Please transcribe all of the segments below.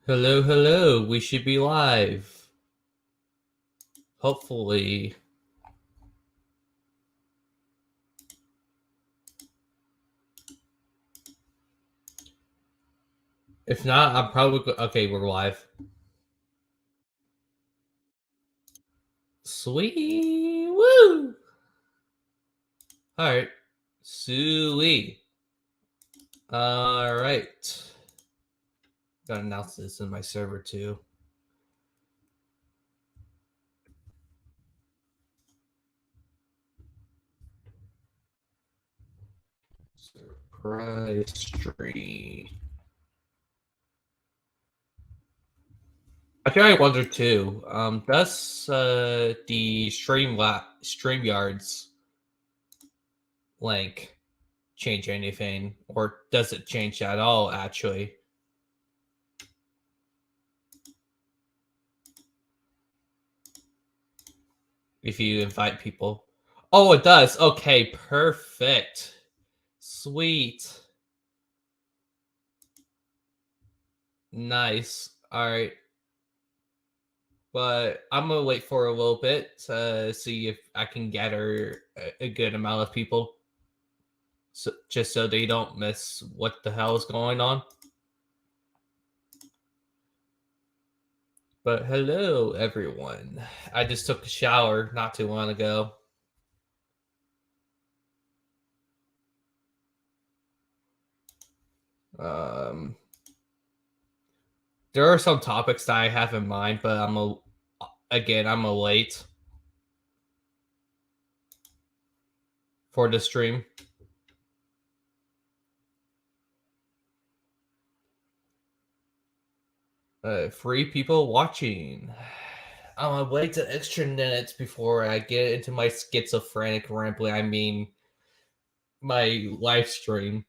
Hello, hello. We should be live. Hopefully. If not, I'm probably okay. We're live. Sweet. Woo. All right. Sweet. All right. Gotta announce this in my server too. Surprise stream. I wonder too. Does the StreamYards link change anything, or does it change at all? Actually, if you invite people. Oh, it does. Okay, perfect. Sweet. Nice. All right. But I'm going to wait for a little bit to see if I can gather a good amount of people. So, just so they don't miss what the hell is going on. But hello, everyone. I just took a shower not too long ago. There are some topics that I have in mind, but I'm a late for the stream. Free people watching. I'm gonna wait an extra minutes before I get into my schizophrenic rambling. I mean, my live stream.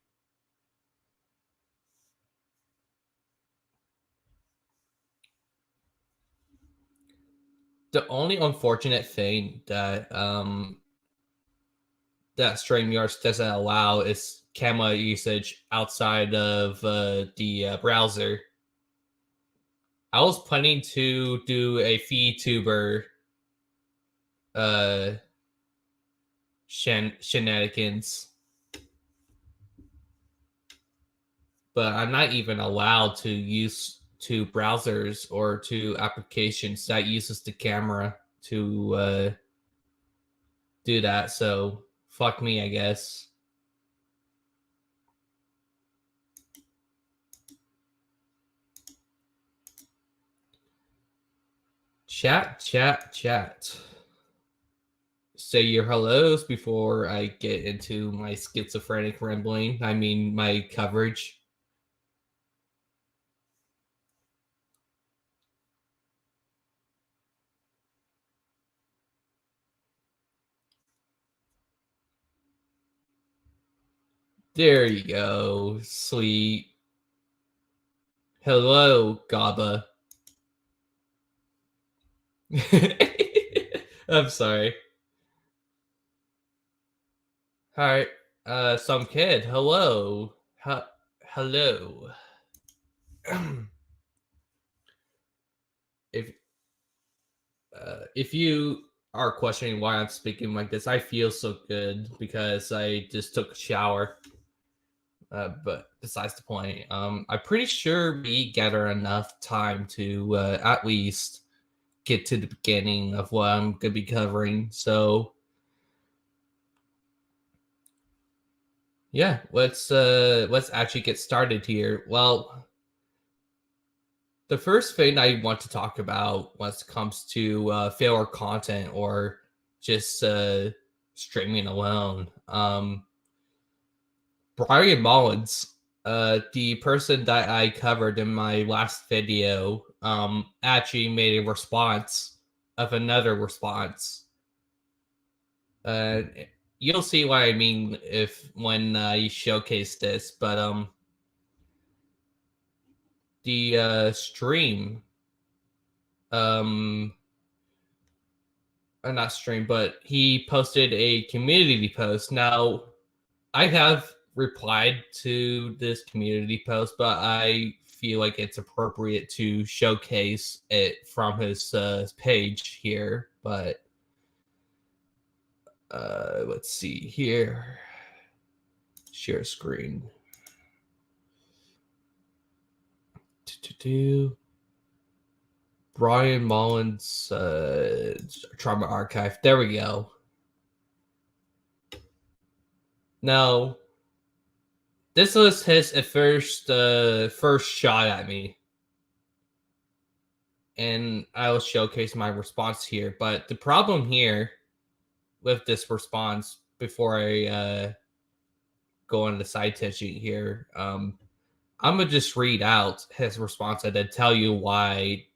The only unfortunate thing that that StreamYard doesn't allow is camera usage outside of the browser. I was planning to do a VTuber shenanigans, but I'm not even allowed to use two browsers or two applications that uses the camera to do that. So fuck me, I guess. Chat. Say your hellos before I get into my schizophrenic rambling. I mean, my coverage. There you go. Sweet. Hello, Gaba. I'm sorry. All right. Some kid. Hello. Hello. if if you are questioning why I'm speaking like this, I feel so good because I just took a shower. But besides the point, I'm pretty sure we gather enough time to at least get to the beginning of what I'm gonna be covering. So yeah, let's actually get started here. Well, the first thing I want to talk about when it comes to filler content or just streaming alone, Brian Mullins, the person that I covered in my last video, actually made a response of another response. You'll see what I mean when you showcase this, but the stream, not stream, but he posted a community post. Now, I have replied to this community post, but I feel like it's appropriate to showcase it from his page here. But let's see here. Share screen. Brian Mullins Trauma Archive. There we go. Now, this was his first shot at me, and I will showcase my response here. But the problem here with this response, before I go on the side tangent here, I'm gonna just read out his response and then tell you why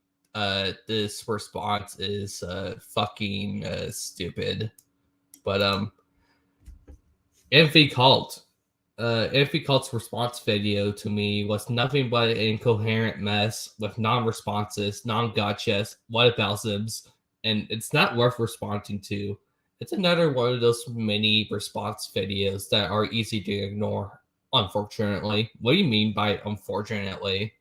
this response is fucking stupid. But Nvrth Cult's response video to me was nothing but an incoherent mess with non-responses, non-gotchas, whataboutisms, and it's not worth responding to. It's another one of those mini response videos that are easy to ignore, unfortunately. What do you mean by unfortunately?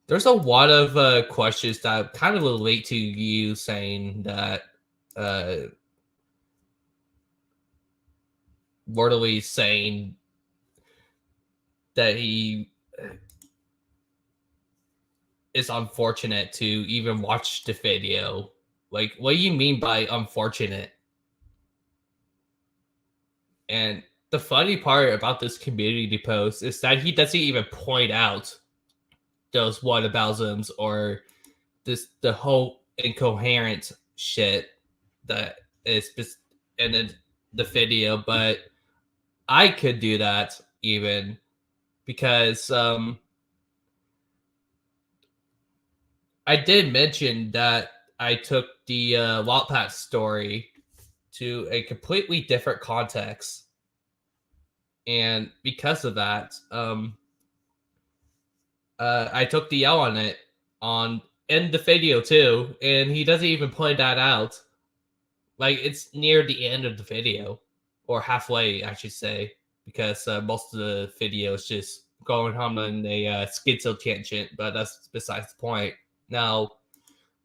There's a lot of questions that kind of relate to you saying that Wordley saying that he is unfortunate to even watch the video. Like, what do you mean by unfortunate? And the funny part about this community post is that he doesn't even point out those whataboutisms or the whole incoherent shit that is in the video, but I could do that even because I did mention that I took the Lotpat story to a completely different context, and because of that, I took the L on it in the video too, and he doesn't even point that out. Like, it's near the end of the video, or halfway, I should say, because most of the video is just going on a schizo tangent, but that's besides the point. Now,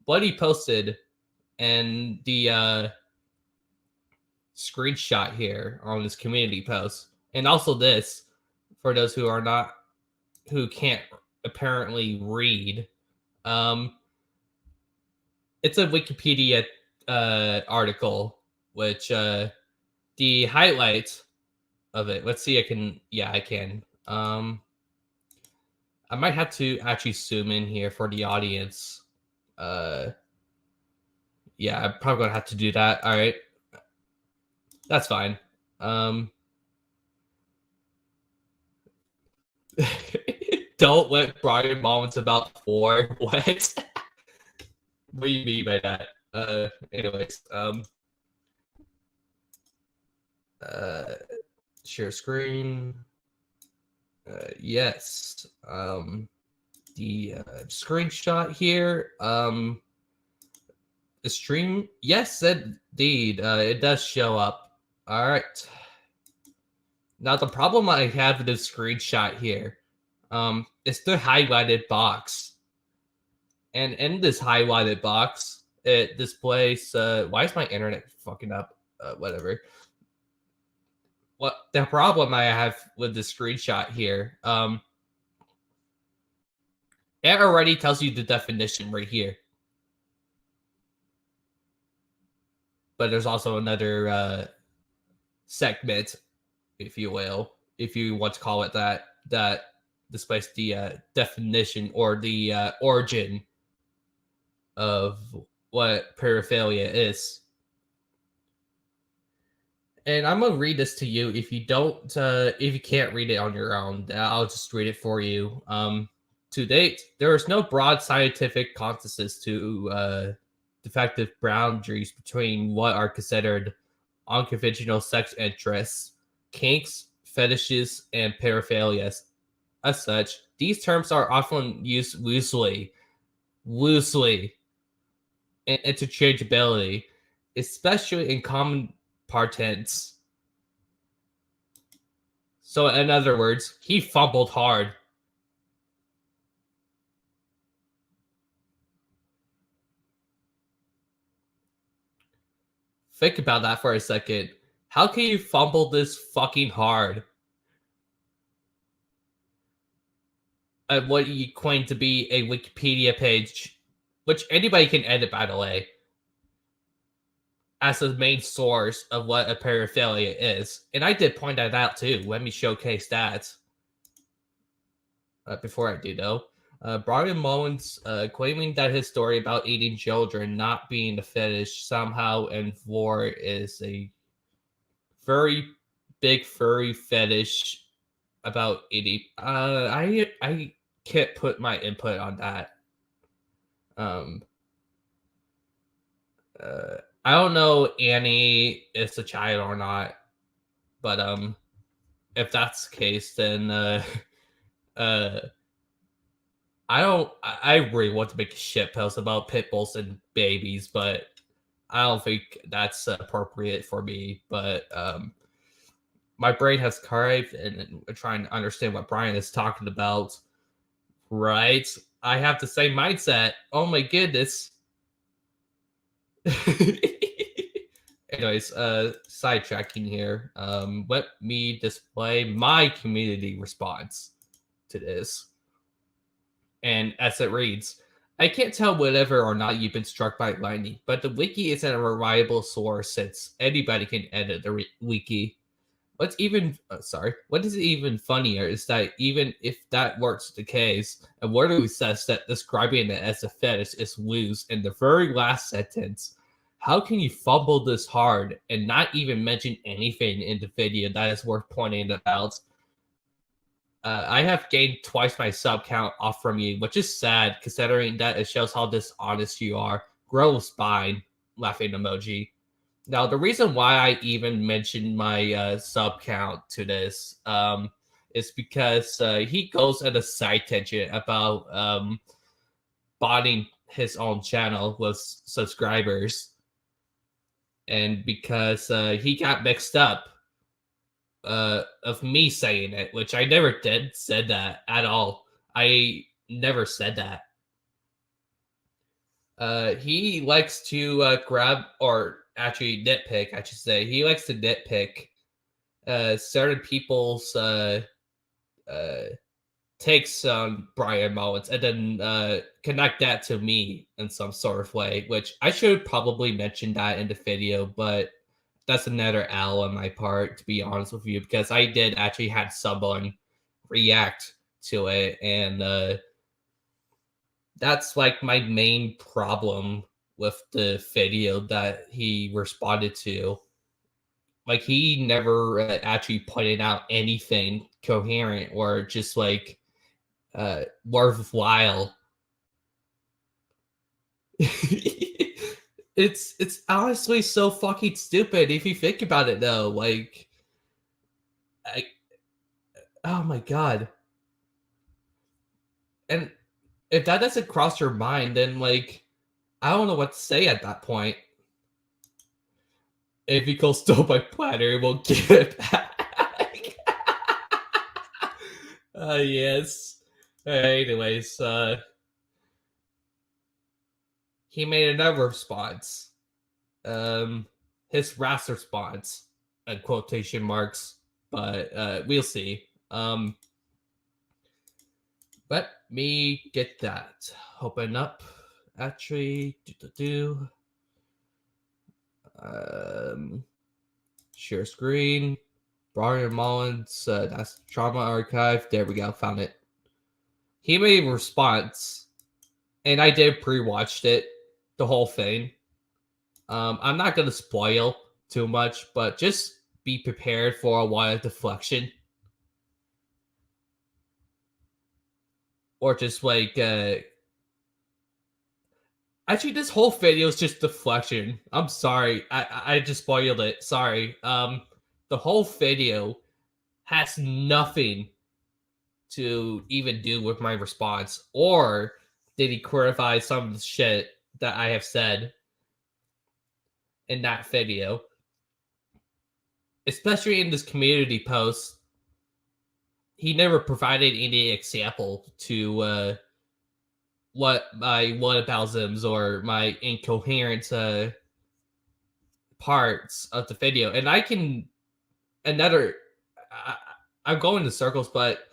what he posted and the screenshot here on this community post, and also this, for those who can't apparently read, it's a Wikipedia article, which the highlights of it. Let's see. I can. I might have to actually zoom in here for the audience. Yeah, I'm probably gonna have to do that. All right, that's fine. Don't let Brian Mullins about 4. What? What do you mean by that? Anyways, share screen. Yes. The screenshot here. The stream. Yes, indeed. It does show up. All right. Now the problem I have with this screenshot here, is the highlighted box. And in this highlighted box, it displays. Why is my internet fucking up? Whatever. What the problem I have with the screenshot here? It already tells you the definition right here. But there's also another segment, if you will, if you want to call it that, that displays the definition or the origin of what paraphilia is. And I'm gonna read this to you. If you can't read it on your own, I'll just read it for you. To date, there is no broad scientific consensus to defective boundaries between what are considered unconventional sex interests, kinks, fetishes, and paraphilias. As such, these terms are often used loosely, and interchangeability, especially in common parlance. So in other words, he fumbled hard. Think about that for a second. How can you fumble this fucking hard at what you claim to be a Wikipedia page, which anybody can edit, by the way, as the main source of what a paraphilia is? And I did point that out too. Let me showcase that. Before I do, though, Brian Mullins claiming that his story about eating children not being a fetish somehow Nvrth is a very big furry fetish about eating. I can't put my input on that. Um, I don't know Annie is a child or not, but if that's the case, then uh, I don't. I really want to make a shit post about pit bulls and babies, but I don't think that's appropriate for me. But my brain has carved and trying to understand what Brian is talking about. Right? I have the same mindset. Oh my goodness. Anyways, sidetracking here. Let me display my community response to this. And as it reads, I can't tell whether or not you've been struck by lightning, but the wiki isn't a reliable source since anybody can edit the wiki. What is even funnier is that even if that works the case, and Waterloo says that describing it as a fetish is loose in the very last sentence, how can you fumble this hard and not even mention anything in the video that is worth pointing out? I have gained twice my sub count off from you, which is sad considering that it shows how dishonest you are. Grow spine, laughing emoji. Now, the reason why I even mentioned my sub count to this is because he goes at a side tangent about botting his own channel with subscribers. And because he got mixed up of me saying it, which I never said that at all. I never said that. He likes to grab, or actually nitpick, I should say. He likes to nitpick certain people's takes on Brian Mullins and then connect that to me in some sort of way, which I should probably mention that in the video, but that's another L on my part, to be honest with you, because I did actually had someone react to it, and that's like my main problem with the video that he responded to. Like, he never actually pointed out anything coherent or just like worthwhile. It's honestly so fucking stupid if you think about it, though. Like, oh my god. And if that doesn't cross your mind, then like I don't know what to say at that point. If he goes stole my platter, we'll give it back. Yes. Anyways, he made another response. His last response, quotation marks, but we'll see. Let me get that open up. Actually, share screen. Brian Mullins, that's Trauma Archive. There we go, found it. He made a response, and I did pre-watched it, the whole thing. I'm not gonna spoil too much, but just be prepared for a while of deflection. Or just like actually, this whole video is just deflection. I'm sorry. I just spoiled it. Sorry. The whole video has nothing to even do with my response, or did he clarify some of the shit that I have said in that video, especially in this community post. he never provided any example to what my whataboutisms or my incoherent parts of the video. And I can another. I'm going in circles, but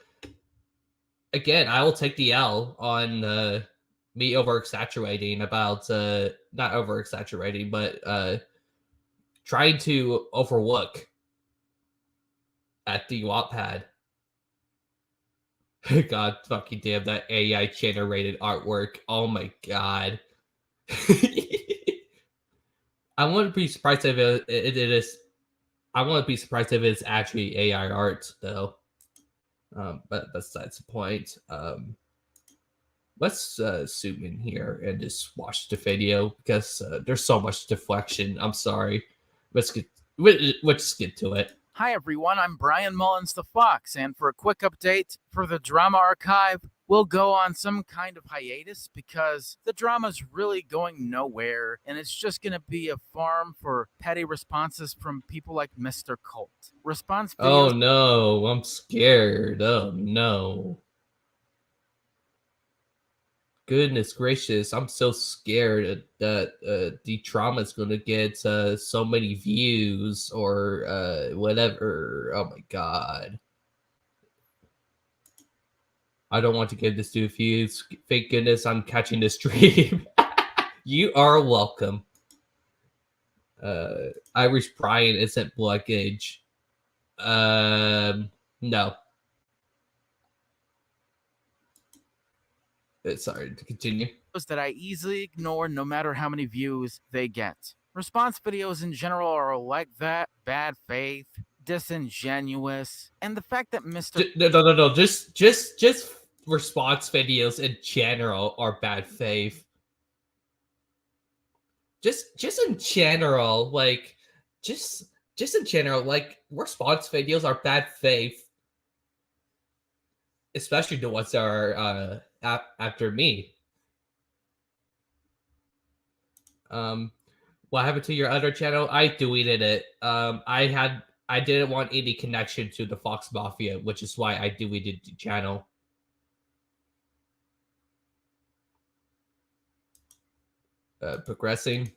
again, I will take the L on me over exaggerating about not over exaggerating, but trying to overlook at the Wattpad. God fucking damn that AI generated artwork. Oh my god. I wouldn't be surprised if it is. I wouldn't be surprised if it's actually AI art though. But besides the point. Let's zoom in here and just watch the video because there's so much deflection. I'm sorry. Let's get to it. Hi everyone, I'm Brian Mullins the Fox, and for a quick update for the drama archive, we'll go on some kind of hiatus because the drama's really going nowhere, and it's just going to be a farm for petty responses from people like Mr. Colt. Response videos. Oh no, I'm scared. Oh no. Goodness gracious, I'm so scared that the trauma is going to get so many views or whatever. Oh my god. I don't want to give this to views. Thank goodness I'm catching this stream. You are welcome. Irish Brian isn't blockage. No. Sorry to continue. That I easily ignore no matter how many views they get. Response videos in general are like that, bad faith, disingenuous, and the fact that Mr. No. Just response videos in general are bad faith. Just in general, like just in general, like response videos are bad faith. Especially the ones that are after me. What happened to your other channel? I deleted it. I didn't want any connection to the Fox Mafia, which is why I deleted the channel. Progressing.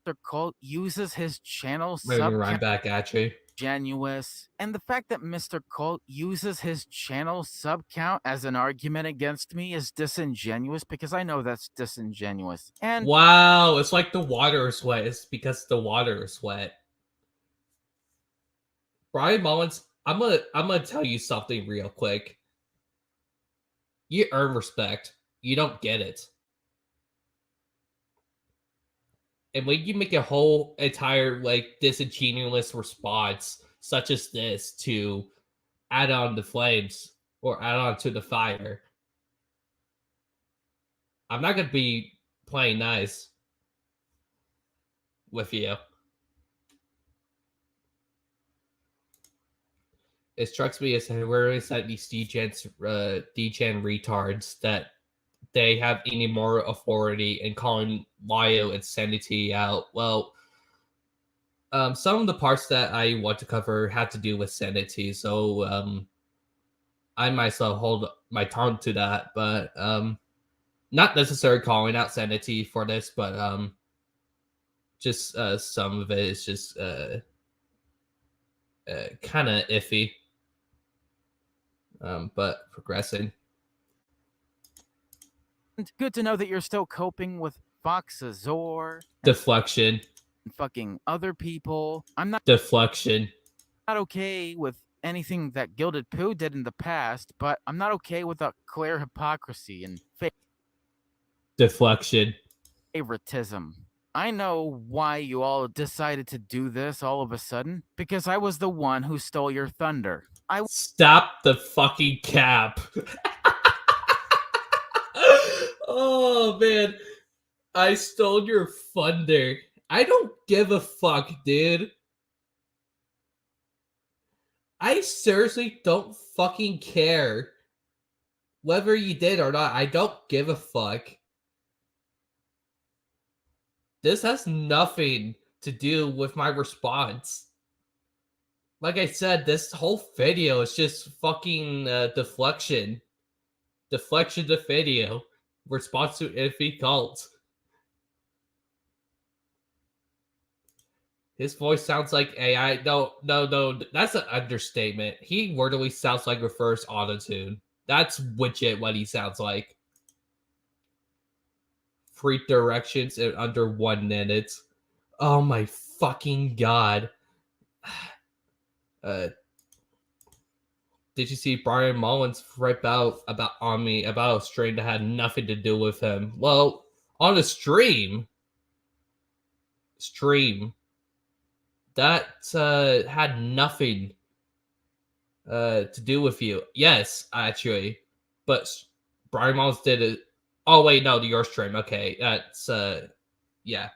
Mr. Colt uses his channel Moving right back at you. Genuous, and the fact that Mr. Colt uses his channel sub count as an argument against me is disingenuous because I know that's disingenuous. And wow, it's like the water is wet. It's because the water is wet. Brian Mullins, I'm gonna tell you something real quick. You earn respect. You don't get it. And when you make a whole entire like disingenuous response such as this to add on the flames or add on to the fire, I'm not gonna be playing nice with you. It strikes me as hilarious that these DGen retards that they have any more authority in calling Lio and Sanity out. Well, some of the parts that I want to cover have to do with Sanity, so I myself hold my tongue to that, but not necessarily calling out Sanity for this, but just some of it is just kind of iffy. But progressing. Good to know that you're still coping with Foxazor. Deflection. And fucking other people. I'm not Deflection. Not okay with anything that Gilded Pooh did in the past, but I'm not okay with a clear hypocrisy and Deflection. Favoritism. I know why you all decided to do this all of a sudden, because I was the one who stole your thunder. Stop the fucking cap. Oh man, I stole your thunder. I don't give a fuck, dude. I seriously don't fucking care whether you did or not. I don't give a fuck. This has nothing to do with my response. like I said, this whole video is just fucking deflection. Deflection the video. Response to Nvrth cult. His voice sounds like AI. No, that's an understatement. He wordily sounds like reverse autotune. That's legit what he sounds like. 3 directions in under 1 minute. Oh my fucking god. Did you see Brian Mullins rip out about on me about a stream that had nothing to do with him? Well, on a stream that had nothing to do with you. Yes, actually, but Brian Mullins did it. Oh wait, no, your stream. Okay, that's yeah,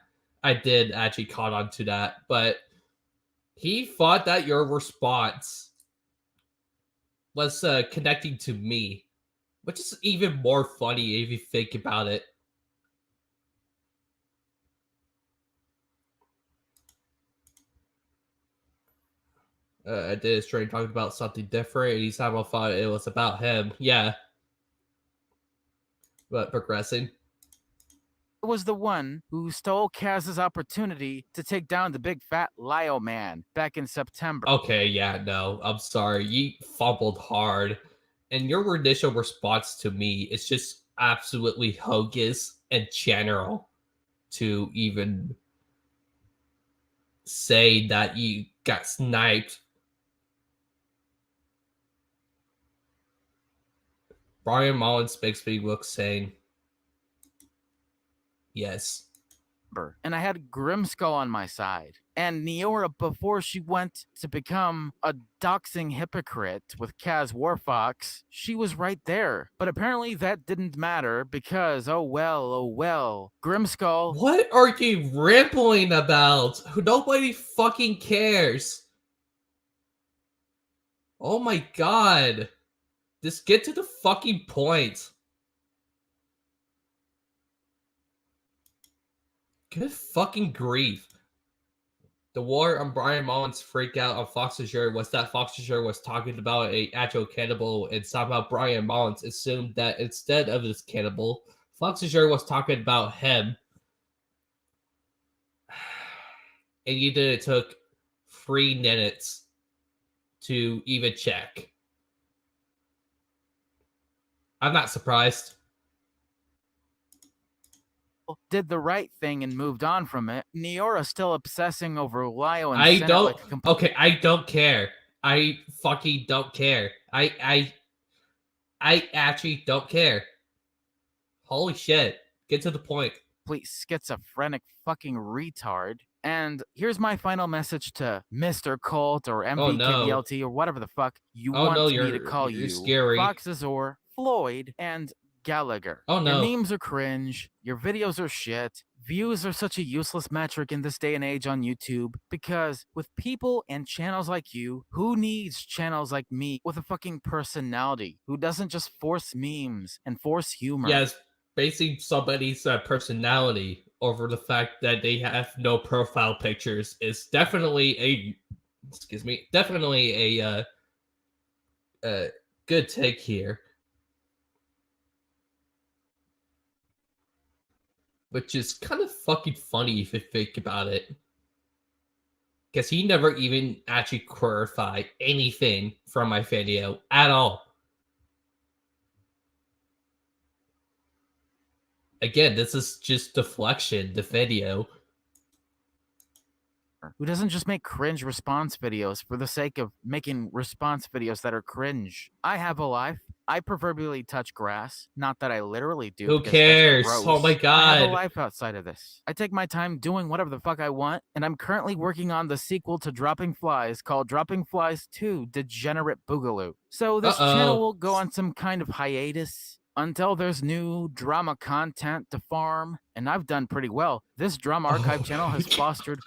I did actually caught on to that, but he thought that your response was connecting to me, which is even more funny if you think about it. I did a stream talking about something different, and he somehow thought it was about him. Yeah. But progressing. Was the one who stole Kaz's opportunity to take down the big fat Lio man back in September. Okay, yeah, no, I'm sorry. You fumbled hard. And your initial response to me is just absolutely hocus and general to even say that you got sniped. Brian Mullins makes me look sane. Yes. And I had Grimskull on my side. And Neora, before she went to become a doxing hypocrite with Kaz Warfox, she was right there. But apparently that didn't matter because, oh well, Grimskull. What are you rambling about? Nobody fucking cares. Oh my god. Just get to the fucking point. Good fucking grief. The war on Brian Mullins' freak out on Fox Azure was that Fox Azure was talking about a actual cannibal, and somehow Brian Mullins assumed that instead of this cannibal, Fox Azure was talking about him. And you did it took 3 minutes to even check. I'm not surprised. Did the right thing and moved on from it. Neora still obsessing over Lio and I Senate don't. like Okay, I don't care. I fucking don't care. I actually don't care. Holy shit! Get to the point. complete schizophrenic fucking retard. And here's my final message to Mr. Colt or MVKBLT or whatever the fuck you want me to call you. Scary. Fox Azor, Floyd, and Gallagher. Oh no. Your memes are cringe. Your videos are shit. Views are such a useless metric in this day and age on YouTube because with people and channels like you, who needs channels like me with a fucking personality who doesn't just force memes and force humor? Yes, basing somebody's personality over the fact that they have no profile pictures is definitely a good take here. Which is kind of fucking funny if you think about it. Because he never even actually clarified anything from my video at all. Again, this is just deflection, the video. Who doesn't just make cringe response videos for the sake of making response videos that are cringe. I have a life. I proverbially touch grass. Not that I literally do. Who cares? Oh my god. I have a life outside of this. I take my time doing whatever the fuck I want, and I'm currently working on the sequel to Dropping Flies called Dropping Flies 2 Degenerate Boogaloo. So this channel will go on some kind of hiatus until there's new drama content to farm, and I've done pretty well. This drama archive channel has fostered...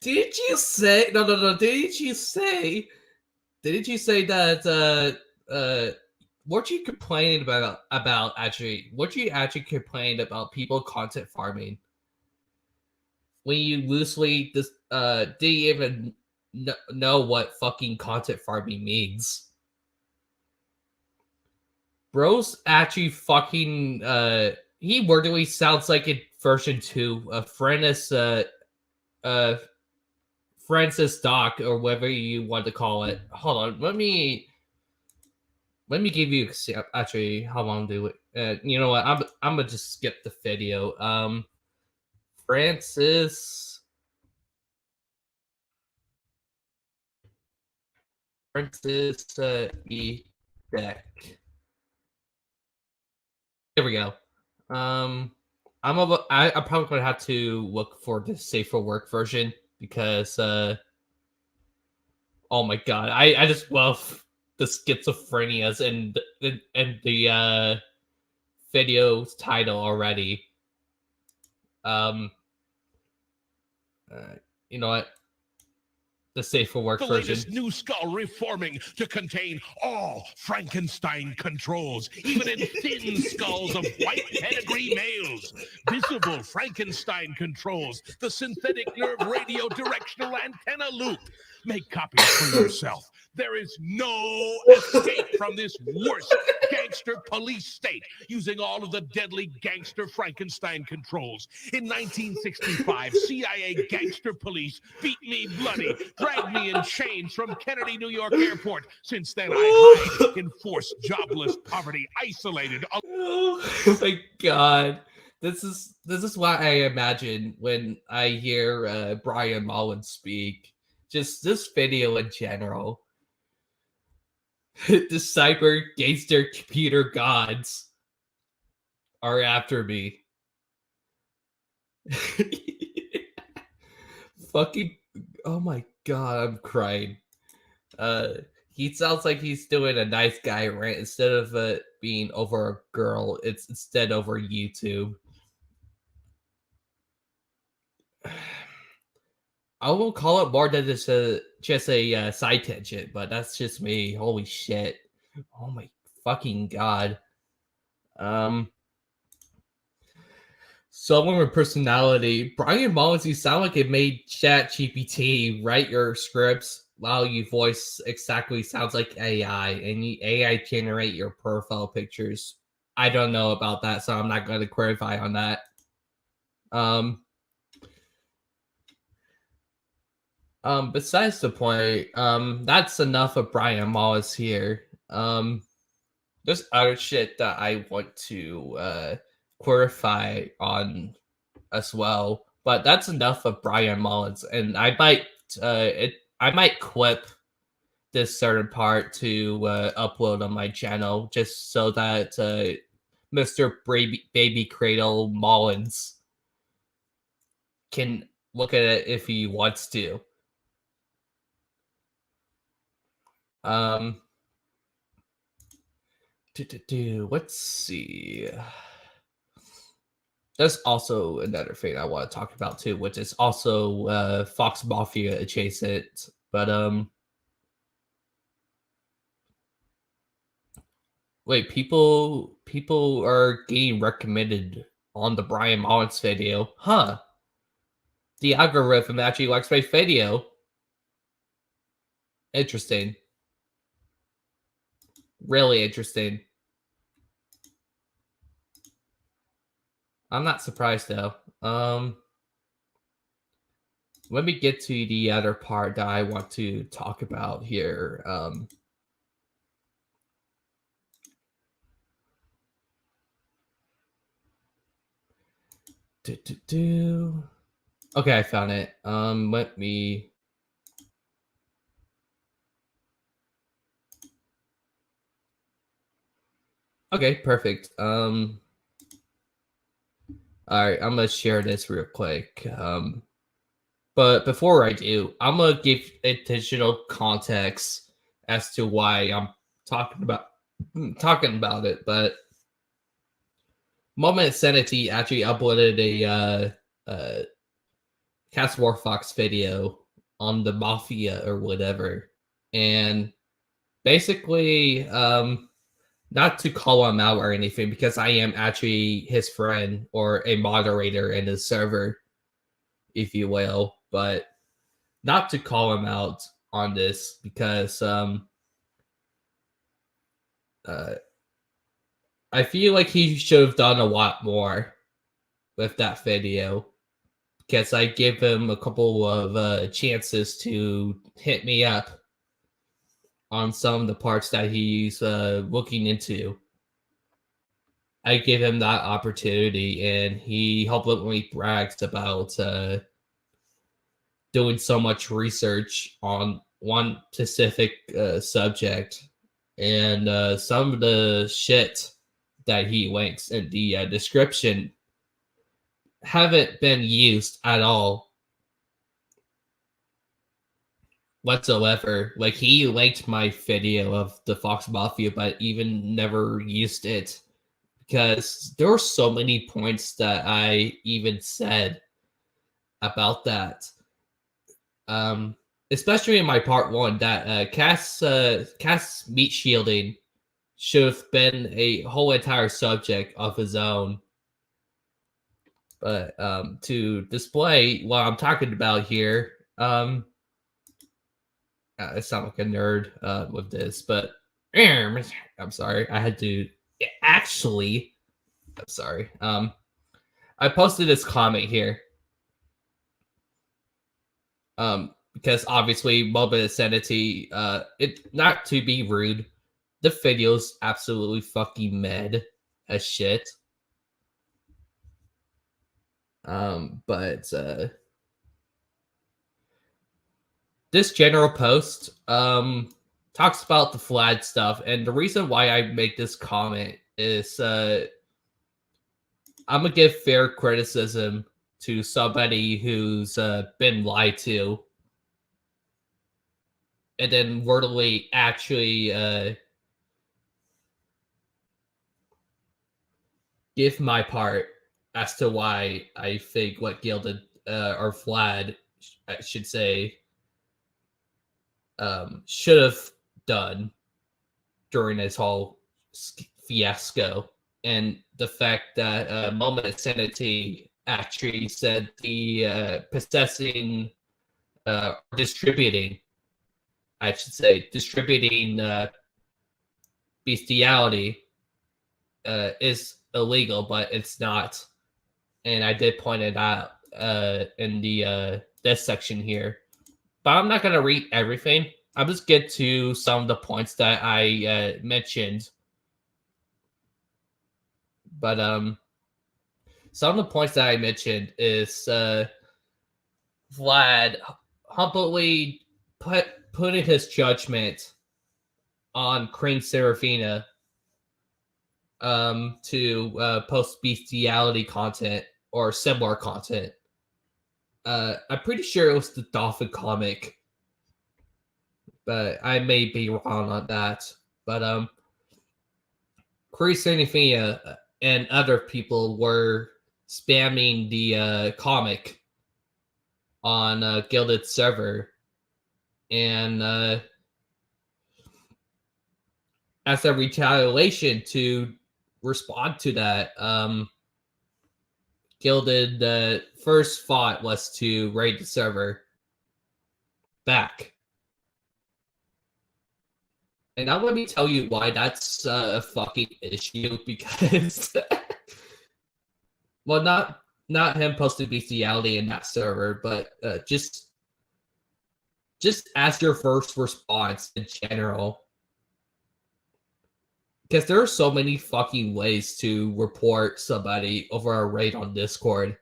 Did you say no? Didn't you say that what you complaining about actually? What you actually complained about people content farming? when you loosely didn't even know what fucking content farming means. Bro's actually fucking he wordily sounds like in version 2 of Francis Doc, or whatever you want to call it. Hold on, let me give you actually how long do it. You know what? I'm gonna just skip the video. Francis E. Beck. There we go. I'm probably gonna have to look for the safer work version because oh my god, I just love the schizophrenias and the video title already. You know what? The safer work the version. latest new skull reforming to contain all Frankenstein controls, even in thin skulls of white pedigree males. Visible Frankenstein controls, the synthetic nerve radio directional antenna loop. Make copies for yourself. There is no escape from this worst gangster police state using all of the deadly gangster Frankenstein controls. In 1965, CIA gangster police beat me bloody, dragged me in chains from Kennedy, New York airport. Since then, I hide in forced jobless poverty, isolated. Oh my god. This is what I imagine when I hear Brian Mullins speak. Just this video in general. The cyber gangster computer gods are after me. Fucking, oh my god, I'm crying. He sounds like he's doing a nice guy rant instead of being over a girl. It's instead over YouTube. I won't call it more than just a side tangent, but that's just me. Holy shit! Oh my fucking god. Someone with personality. Brian Mullins, you sound like it made ChatGPT write your scripts while you voice exactly sounds like AI, and the AI generate your profile pictures. I don't know about that, so I'm not going to clarify on that. Besides the point, that's enough of Brian Mullins here. There's other shit that I want to clarify on as well, but that's enough of Brian Mullins, and I might clip this certain part to upload on my channel just so that Mr. Baby Cradle Mullins can look at it if he wants to. Let's see. There's also another thing I want to talk about too, which is also Fox Mafia adjacent. But wait, people are getting recommended on the Brian Mullins video, huh? The algorithm actually likes my video. Interesting. Really interesting. I'm not surprised though. Let me get to the other part that I want to talk about here. Okay, I found it. Let me. Okay, perfect. All right, I'm gonna share this real quick. But before I do, I'm gonna give additional context as to why I'm talking about it. But Moment Sanity actually uploaded a Cast War Fox video on the Mafia or whatever, and basically, not to call him out or anything, because I am actually his friend or a moderator in his server. if you will, but not to call him out on this because I feel like he should have done a lot more with that video because I gave him a couple of chances to hit me up on some of the parts that he's looking into. I gave him that opportunity, and he publicly brags about doing so much research on one specific subject, and some of the shit that he links in the description haven't been used at all whatsoever. Like, he linked my video of the Fox Mafia, but even never used it because there were so many points that I even said about that. Especially in my part 1, that Cass meat shielding should have been a whole entire subject of his own. But to display what I'm talking about here, I sound like a nerd with this, but I'm sorry. I had to actually. I'm sorry. I posted this comment here. Because obviously, moment of sanity. It not to be rude, the video's absolutely fucking mad as shit. But this general post talks about the Vlad stuff, and the reason why I make this comment is I'm gonna give fair criticism to somebody who's been lied to, and then wordily actually give my part as to why I think what Gilded or Vlad, I should say, should have done during this whole fiasco, and the fact that Moment of Sanity actually said the possessing distributing, I should say, distributing bestiality is illegal, but it's not. And I did point it out in the this section here. But I'm not going to read everything. I'll just get to some of the points that I mentioned. But some of the points that I mentioned is Vlad humbly putting his judgment on Cream Serafina to post bestiality content or similar content. I'm pretty sure it was the Dolphin comic, but I may be wrong on that. But Cream Serafina and other people were spamming the comic on Gilded server, and as a retaliation to respond to that, Gilded first thought was to raid the server back. And now let me tell you why that's a fucking issue, because well, not him posting bestiality in that server, but just as your first response in general. Because there are so many fucking ways to report somebody over a raid on Discord.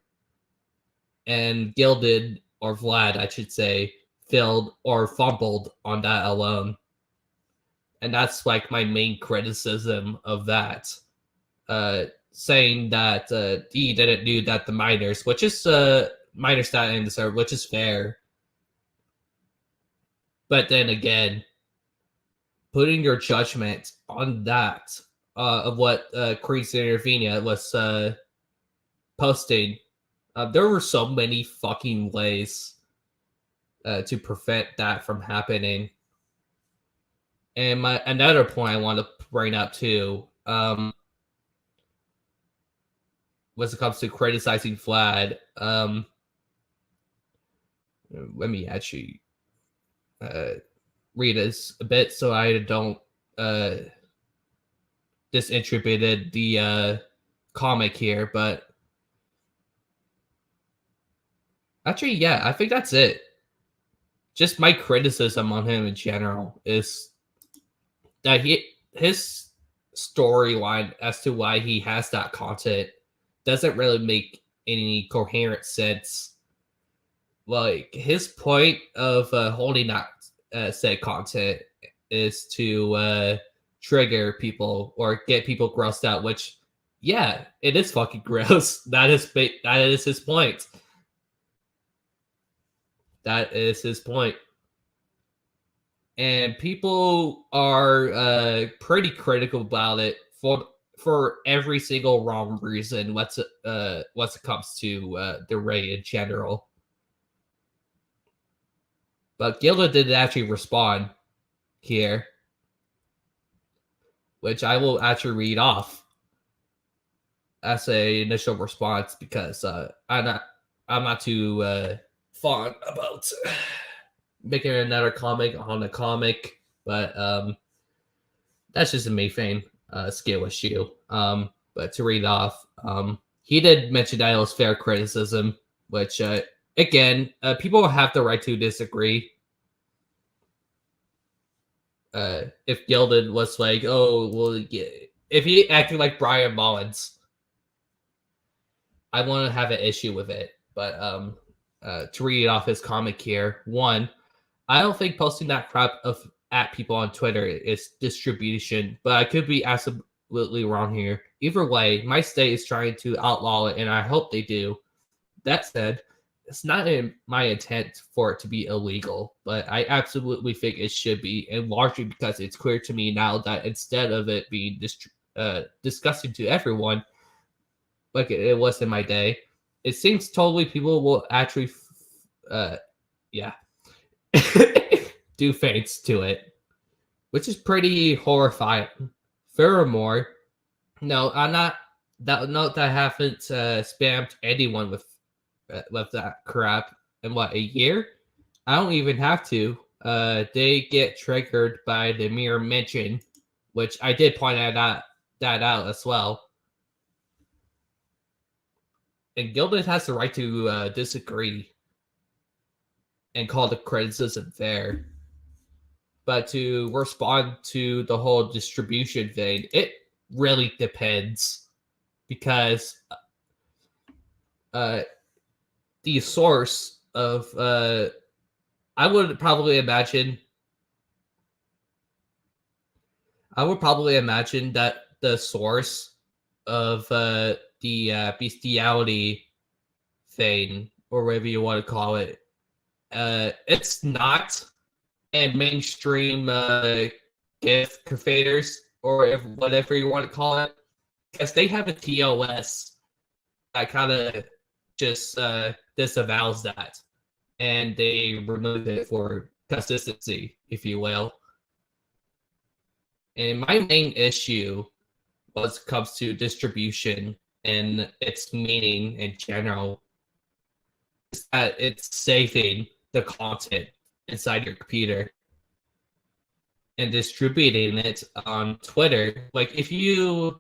And Gilded, or Vlad, I should say, failed or fumbled on that alone. And that's like my main criticism of that. Saying that he didn't do that to minors, which is minors not in the server, which is fair. But then again, putting your judgment on that of what Creed Serafina was posting, there were so many fucking ways to prevent that from happening. And another point I want to bring up too, when it comes to criticizing Vlad, let me actually read this a bit so I don't disinterpreted the comic here, but actually, yeah, I think that's it. Just my criticism on him in general is that his storyline as to why he has that content doesn't really make any coherent sense. Like, his point of holding that said content is to trigger people or get people grossed out, which, yeah, it is fucking gross. That is his point. That is his point. And people are pretty critical about it for every single wrong reason once it comes to the Ray in general. But Gilda didn't actually respond here, which I will actually read off as a initial response because I'm not too fond about making another comic on the comic, but that's just a Mayfane skill issue. But to read off, he did mention that it was fair criticism, which again, people have the right to disagree. If Gilded was like, oh, well, yeah, if he acted like Brian Mullins, I want to have an issue with it. But to read off his comic here, one, I don't think posting that crap at people on Twitter is distribution, but I could be absolutely wrong here. Either way, my state is trying to outlaw it, and I hope they do. That said, it's not in my intent for it to be illegal, but I absolutely think it should be, and largely because it's clear to me now that instead of it being disgusting to everyone, like it was in my day, it seems totally people will actually, do feints to it, which is pretty horrifying. Furthermore, no, I'm not. Note that I haven't spammed anyone with that crap in what, a year? I don't even have to. They get triggered by the mere mention, which I did point that out as well. And Gilbert has the right to disagree and call the criticism fair. But to respond to the whole distribution thing, it really depends. Because the source of I would probably imagine that the source of the bestiality thing, or whatever you want to call it, it's not in mainstream gift creators, or whatever you want to call it, because they have a TOS that kind of just disavows that, and they remove it for consistency, if you will. And my main issue comes to distribution and its meaning in general is that it's saving the content inside your computer and distributing it on Twitter. Like, if you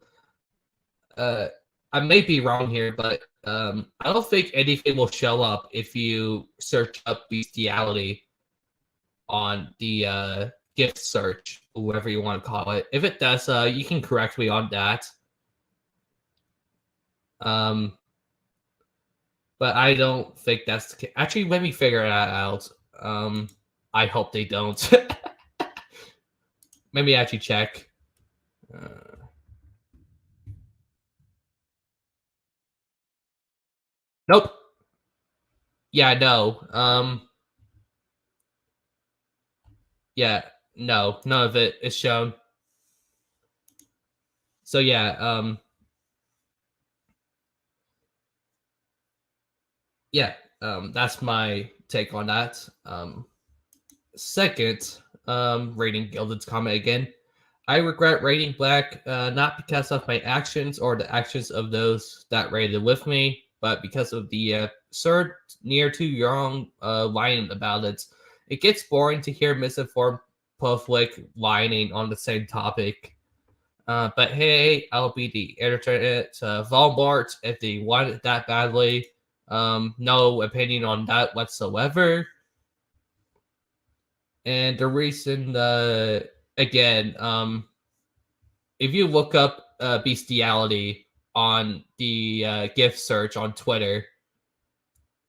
I may be wrong here, but I don't think anything will show up if you search up bestiality on the gift search, whatever you want to call it. If it does, you can correct me on that. But I don't think that's the case. Actually, let me figure that out. I hope they don't. Maybe actually check. Nope. Yeah, no. Yeah, no. None of it is shown. So yeah, that's my take on that. Second, rating Gilded's comment again. I regret rating Black, not because of my actions or the actions of those that rated with me, but because of the absurd, near too young line about it, it gets boring to hear misinformed public whining on the same topic. But hey, I'll be the internet Walmart if they want it that badly. No opinion on that whatsoever. And the reason, again, if you look up bestiality on the GIF search on Twitter,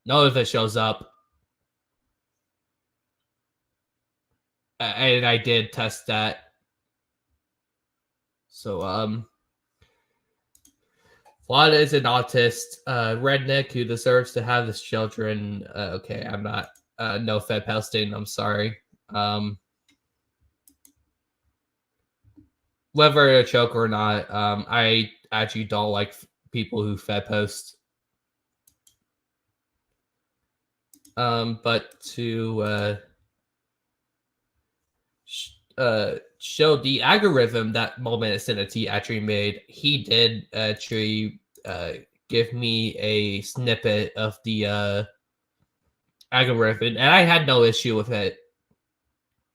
none of it shows up. And I did test that. So, Vlad is an autist, redneck who deserves to have his children. Okay, I'm not, no Fed posting, I'm sorry. Whether a joke or not, I actually don't like people who Fed post. But to show the algorithm that Moment Acidity actually made, he did actually give me a snippet of the algorithm, and I had no issue with it.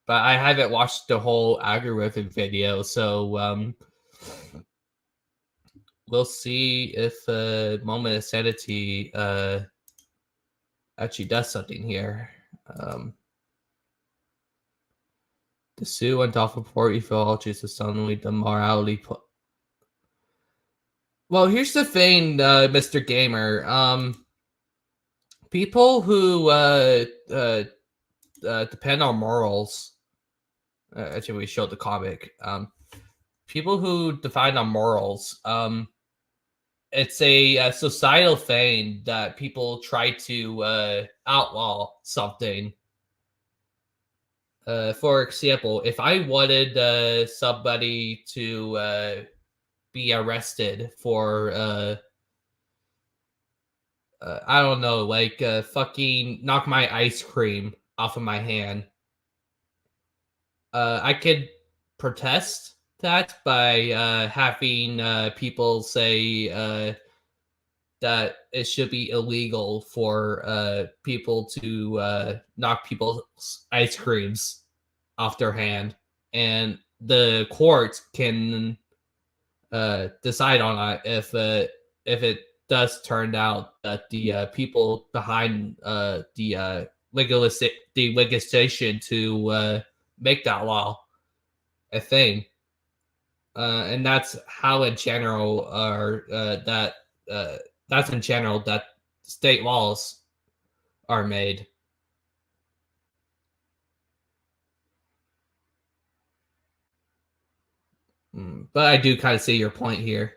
But I haven't watched the whole algorithm video, so we'll see if Moment of Sanity actually does something here. The Sue and Dolphin Port Evil is suddenly the morality. Well, here's the thing, Mr. Gamer. People who depend on morals. Actually, we showed the comic. People who depend on morals. It's a societal thing that people try to outlaw something. For example, if I wanted somebody to be arrested for I don't know, like fucking knock my ice cream off of my hand, I could protest that by having people say that it should be illegal for people to knock people's ice creams off their hand, and the court can decide on that if it does turn out that the people behind the legislation to make that law a thing, and that's how in general that's in general that state laws are made. But I do kind of see your point here.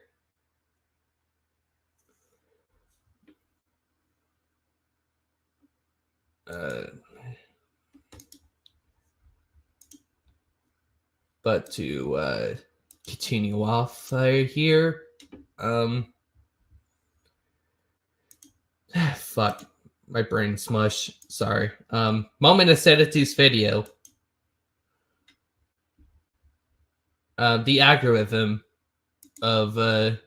But to continue off here, fuck, my brain smush. Sorry. Moment of Sanity's video. The algorithm of the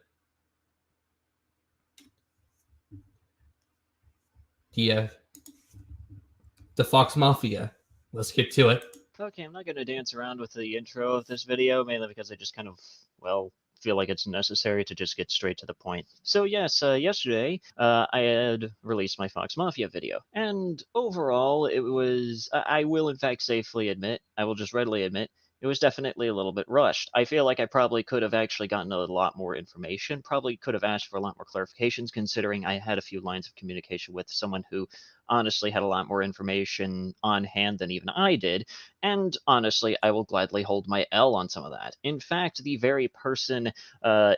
Fox Mafia. Let's get to it. Okay, I'm not going to dance around with the intro of this video, mainly because I just kind of, well, feel like it's necessary to just get straight to the point. So yes, yesterday, I had released my Fox Mafia video, and overall, it was, I will in fact safely admit, I will just readily admit, it was definitely a little bit rushed. I feel like I probably could have actually gotten a lot more information, probably could have asked for a lot more clarifications, considering I had a few lines of communication with someone who honestly had a lot more information on hand than even I did, and honestly, I will gladly hold my L on some of that. In fact, the very person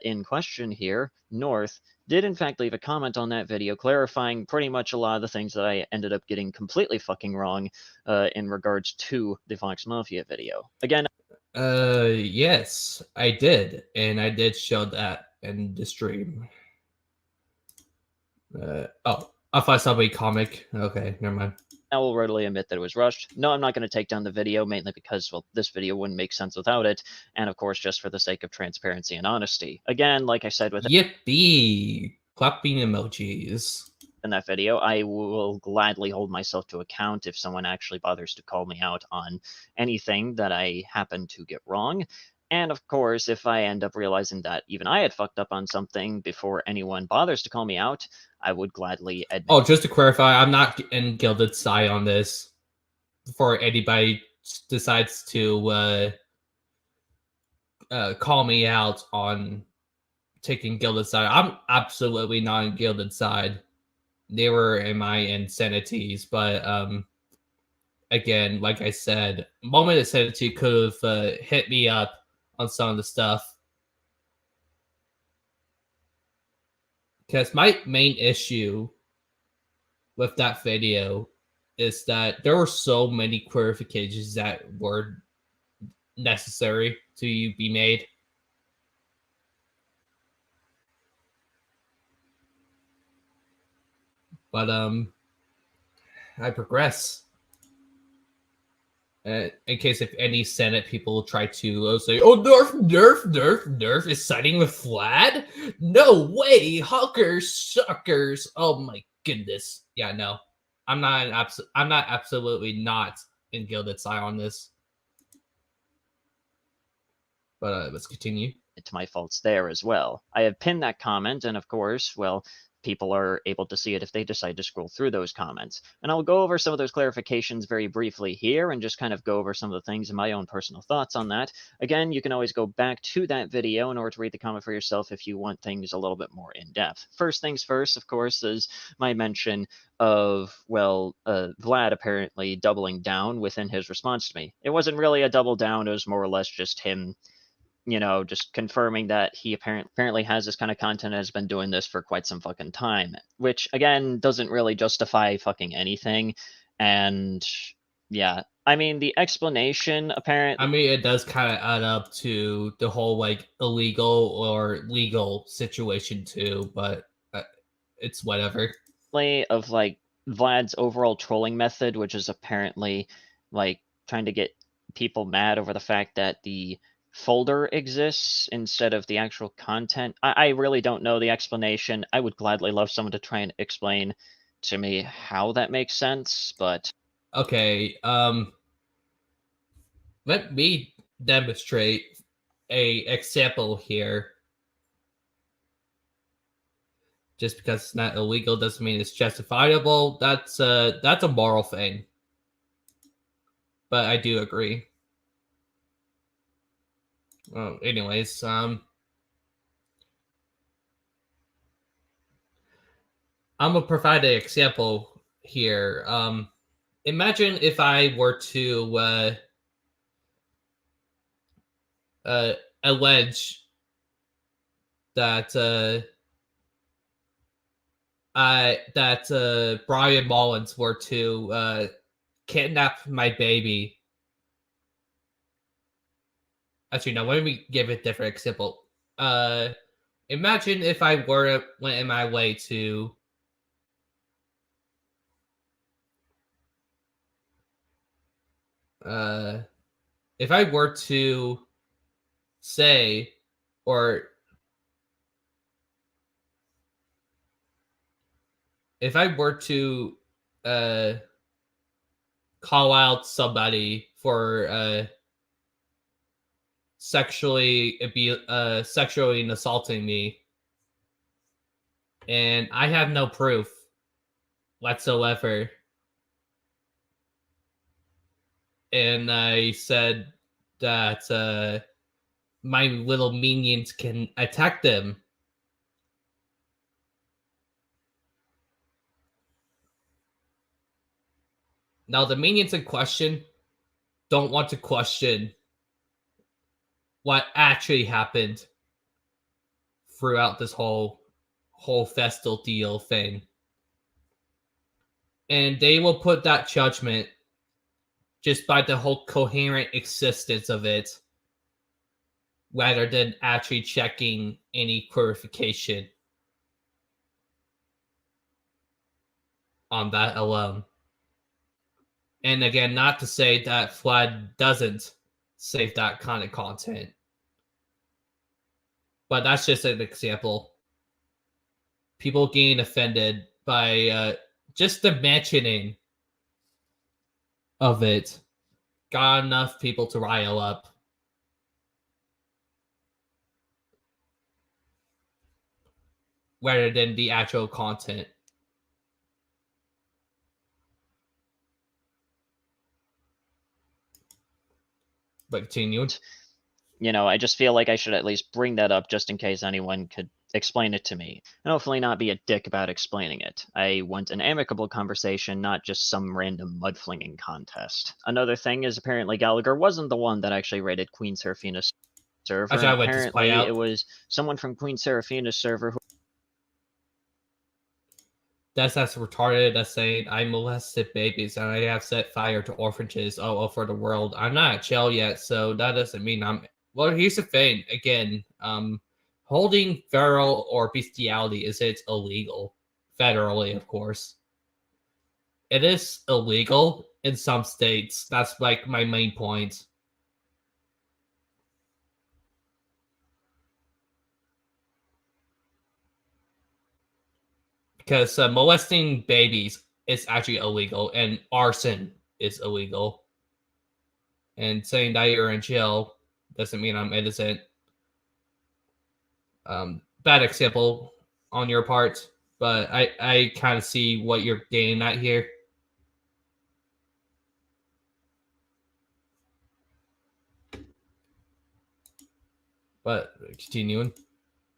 in question here, Nvrth, did in fact leave a comment on that video clarifying pretty much a lot of the things that I ended up getting completely fucking wrong in regards to the Fox Mafia video. Again, yes, I did, and I did show that in the stream. Oh, I thought somebody comic. Okay, never mind. I will readily admit that it was rushed. No, I'm not going to take down the video, mainly because, well, this video wouldn't make sense without it, and of course, just for the sake of transparency and honesty. Again, like I said with Yippee! Clapping emojis. in that video, I will gladly hold myself to account if someone actually bothers to call me out on anything that I happen to get wrong. And of course, if I end up realizing that even I had fucked up on something before anyone bothers to call me out, I would gladly admit. Oh, just to clarify, I'm not in Gilded side on this. Before anybody decides to call me out on taking Gilded side, I'm absolutely not in Gilded side. They were in my insanities, but again, like I said, Moment Insanity could have hit me up on some of the stuff. Because my main issue with that video is that there were so many clarifications that were necessary to be made. But I progress. In case if any Senate people try to say, "Oh, Nerf is siding with Vlad." No way, Huckers, suckers. Oh my goodness. Yeah, no, I'm not absolutely not in Gilded side on this. But let's continue. To my faults there as well. I have pinned that comment, and of course, well, people are able to see it if they decide to scroll through those comments. And I'll go over some of those clarifications very briefly here and just kind of go over some of the things and my own personal thoughts on that. Again, you can always go back to that video in order to read the comment for yourself if you want things a little bit more in depth. First things first, of course, is my mention of, well, Vlad apparently doubling down within his response to me. It wasn't really a double down, it was more or less just him, you know, just confirming that he apparently has this kind of content and has been doing this for quite some fucking time, which again doesn't really justify fucking anything. And yeah, I mean, the explanation apparently, I mean, it does kind of add up to the whole like illegal or legal situation too, but it's whatever. of like Vlad's overall trolling method, which is apparently like trying to get people mad over the fact that the folder exists instead of the actual content. I really don't know the explanation. I would gladly love someone to try and explain to me how that makes sense, but okay, let me demonstrate a example here. Just because it's not illegal doesn't mean it's justifiable. That's a moral thing. But I do agree. Well, anyways, I'm gonna provide an example here. Imagine if I were to allege that Brian Mullins were to kidnap my baby. Actually, no, let me give a different example. Imagine if I went in my way to if I were to say, or if I were to call out somebody for sexually assaulting me, and I have no proof whatsoever, and I said that my little minions can attack them. Now, the minions in question don't want to question what actually happened throughout this whole festal deal thing. And they will put that judgment just by the whole coherent existence of it, rather than actually checking any clarification on that alone. And again, not to say that Vlad doesn't save that kind of content, but that's just an example. people getting offended by just the mentioning of it got enough people to rile up. Rather than the actual content. But continuing. You know, I just feel like I should at least bring that up just in case anyone could explain it to me, and hopefully not be a dick about explaining it. I want an amicable conversation, not just some random mud-flinging contest. Another thing is apparently Gallagher wasn't the one that actually raided Queen Seraphina's server. Actually, I went to spy Apparently out. it was someone from Queen Seraphina's server who... That's as retarded as saying I molested babies and I have set fire to orphanages all over the world. I'm not at jail yet, so that doesn't mean I'm... Well, here's the thing. Again, holding feral or bestiality is illegal. Federally, of course. It is illegal in some states. That's like my main point. Because molesting babies is actually illegal, and arson is illegal. And saying that you're in jail doesn't mean I'm innocent. Bad example on your part, but I kind of see what you're getting at here. But continuing.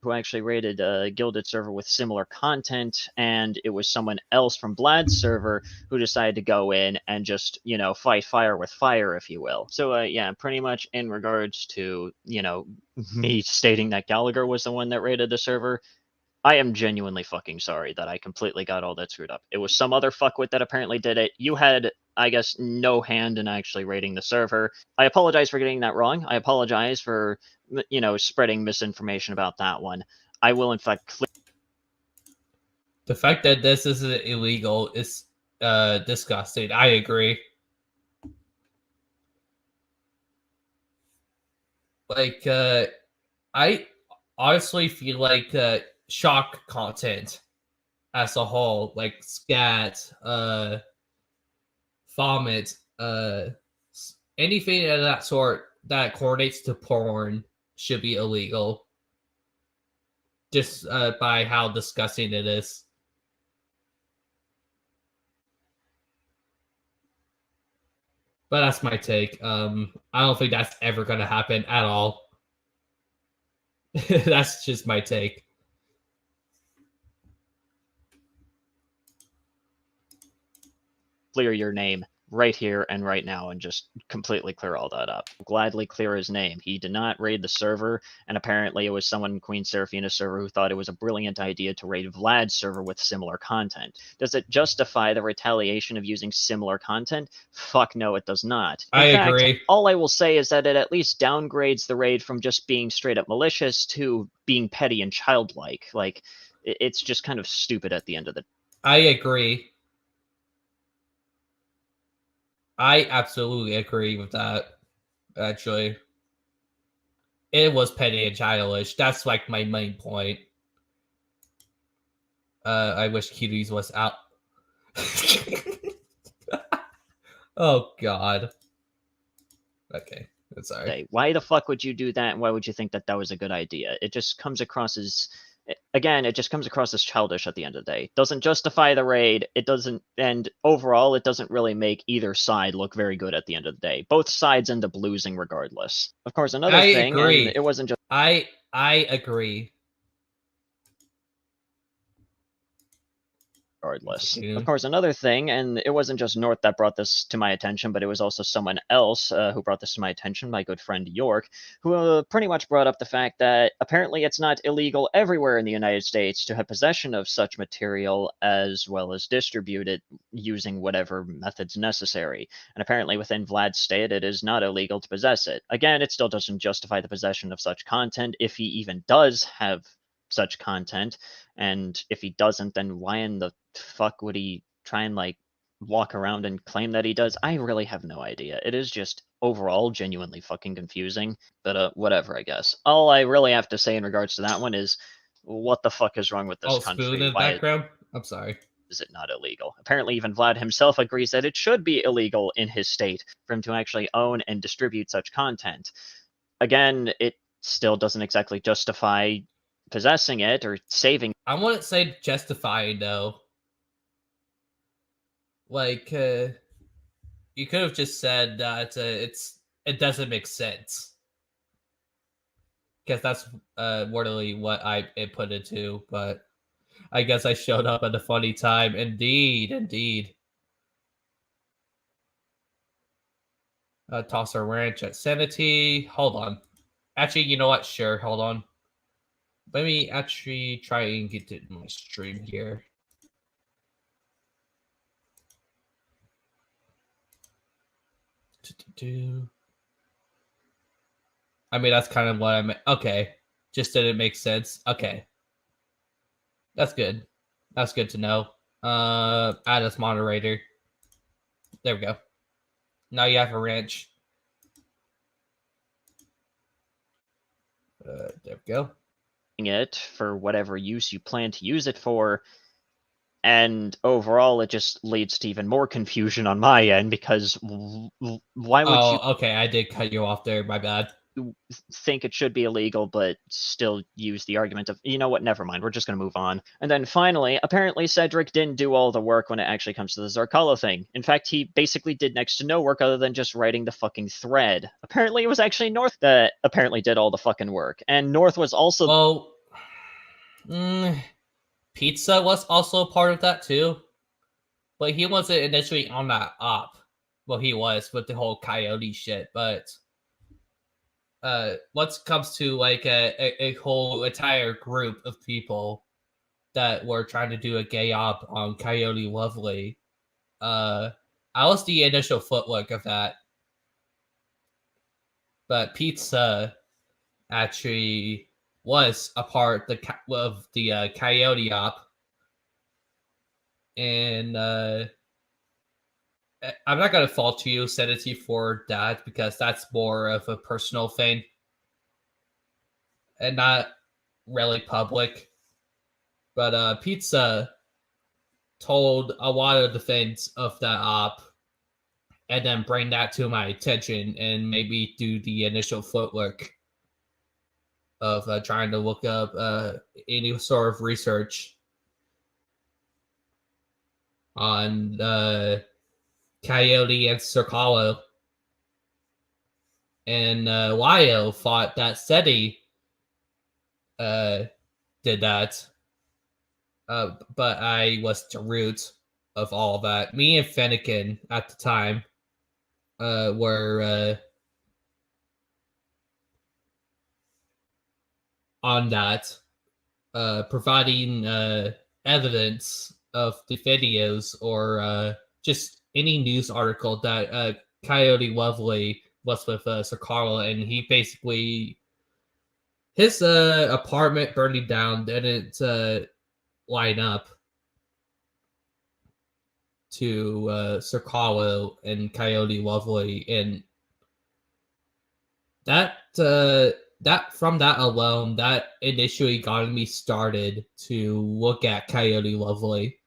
Who actually raided a Gilded server with similar content, and it was someone else from Vlad's server who decided to go in and just, you know, fight fire with fire, if you will. So, yeah, pretty much in regards to, you know, me stating that Gallagher was the one that raided the server, I am genuinely fucking sorry that I completely got all that screwed up. It was some other fuckwit that apparently did it. You had, I guess, no hand in actually raiding the server. I apologize for getting that wrong. I apologize for, you know, spreading misinformation about that one. I will, in fact, the fact that this is illegal is disgusting. I agree. Like, I honestly feel like shock content as a whole, like scat, vomit, anything of that sort that coordinates to porn should be illegal. Just by how disgusting it is. But that's my take. I don't think that's ever going to happen at all. That's just my take. clear your name right here and right now and just completely clear all that up. Gladly clear his name. He did not raid the server, and apparently it was someone in Queen Seraphina's server who thought it was a brilliant idea to raid Vlad's server with similar content. Does it justify the retaliation of using similar content? Fuck no, it does not. In fact, agree. All I will say is that it at least downgrades the raid from just being straight up malicious to being petty and childlike. Like, it's just kind of stupid at the end of the... I agree. I absolutely agree with that, actually. It was petty and childish. That's like my main point. I wish Cuties was out. Oh, God. Okay, that's all right. Why the fuck would you do that? And why would you think that that was a good idea? It just comes across as... Again, it just comes across as childish at the end of the day. Doesn't justify the raid. It doesn't, and overall, it doesn't really make either side look very good at the end of the day. Both sides end up losing regardless. Of course, another thing, agree. And it wasn't just... I agree. Regardless. Yeah. Of course, another thing, and it wasn't just North that brought this to my attention, but it was also someone else who brought this to my attention, my good friend York, who pretty much brought up the fact that apparently it's not illegal everywhere in the United States to have possession of such material as well as distribute it using whatever methods necessary. And apparently within Vlad's state, it is not illegal to possess it. Again, it still doesn't justify the possession of such content if he even does have such content, and if he doesn't, then why in the fuck would he try and like walk around and claim that he does? I really have no idea. It is just overall genuinely fucking confusing, but whatever, I guess. All I really have to say in regards to that one is What the fuck is wrong with this Oh, country? spoon in the Why background? I'm sorry. is it not illegal? Apparently, even Vlad himself agrees that it should be illegal in his state for him to actually own and distribute such content. Again, it still doesn't exactly justify possessing it or saving. I wouldn't say justifying, though. Like, you could have just said that it doesn't make sense. Because that's literally what I put it to, but I guess I showed up at a funny time. Indeed. Toss our ranch at sanity. Hold on. Actually, you know what? Sure, hold on. Let me actually try and get to my stream here. I mean, that's kind of what I meant. Okay. Just didn't make sense. Okay. That's good. That's good to know. Add as moderator. There we go. Now you have a ranch. There we go. It for whatever use you plan to use it for. And overall, it just leads to even more confusion on my end because why would you okay. I did cut you off there. My bad. think it should be illegal, but still use the argument of, you know what, never mind, we're just going to move on. And then finally, apparently Cedric didn't do all the work when it actually comes to the Zarkala thing. In fact, he basically did next to no work other than just writing the fucking thread. Apparently it was actually North that apparently did all the fucking work. And North was also... Well, Pizza was also part of that too. But he wasn't initially on that op. Well, he was with the whole coyote shit, but what comes to like a whole entire group of people that were trying to do a gay op on Coyote Lovely, I was the initial footwork of that. But Pizza actually was a part of the Coyote op. And I'm not going to fault you, Sanity, for that because that's more of a personal thing and not really public. But Pizza told a lot of the things of that op and then bring that to my attention and maybe do the initial footwork of trying to look up any sort of research on Coyote and Circalo. And Lyo thought that SETI did that. But I was the root of all of that. Me and Fennekin at the time were on that, providing evidence of the videos or just any news article that Coyote Lovely was with Sakara, and he basically his apartment burning down didn't line up to Sakara and Coyote Lovely, and that from that alone, that initially got me started to look at Coyote Lovely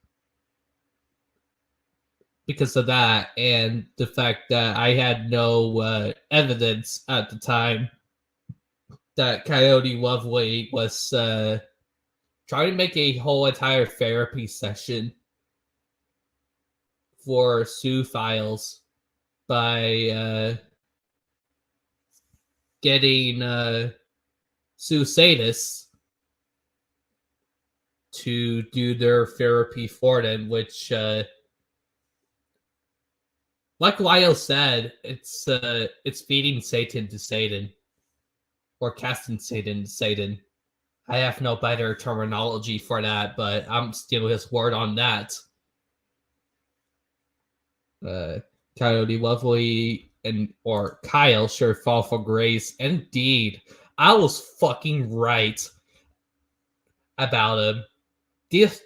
because of that and the fact that I had no evidence at the time that Coyote Lovely was trying to make a whole entire therapy session for Sue Files by getting Sue Sadists to do their therapy for them, which like Lyle said, it's feeding Satan to Satan, or casting Satan to Satan. I have no better terminology for that, but I'm stealing his word on that. Coyote Lovely or Kyle sure fall for grace. Indeed, I was fucking right about him.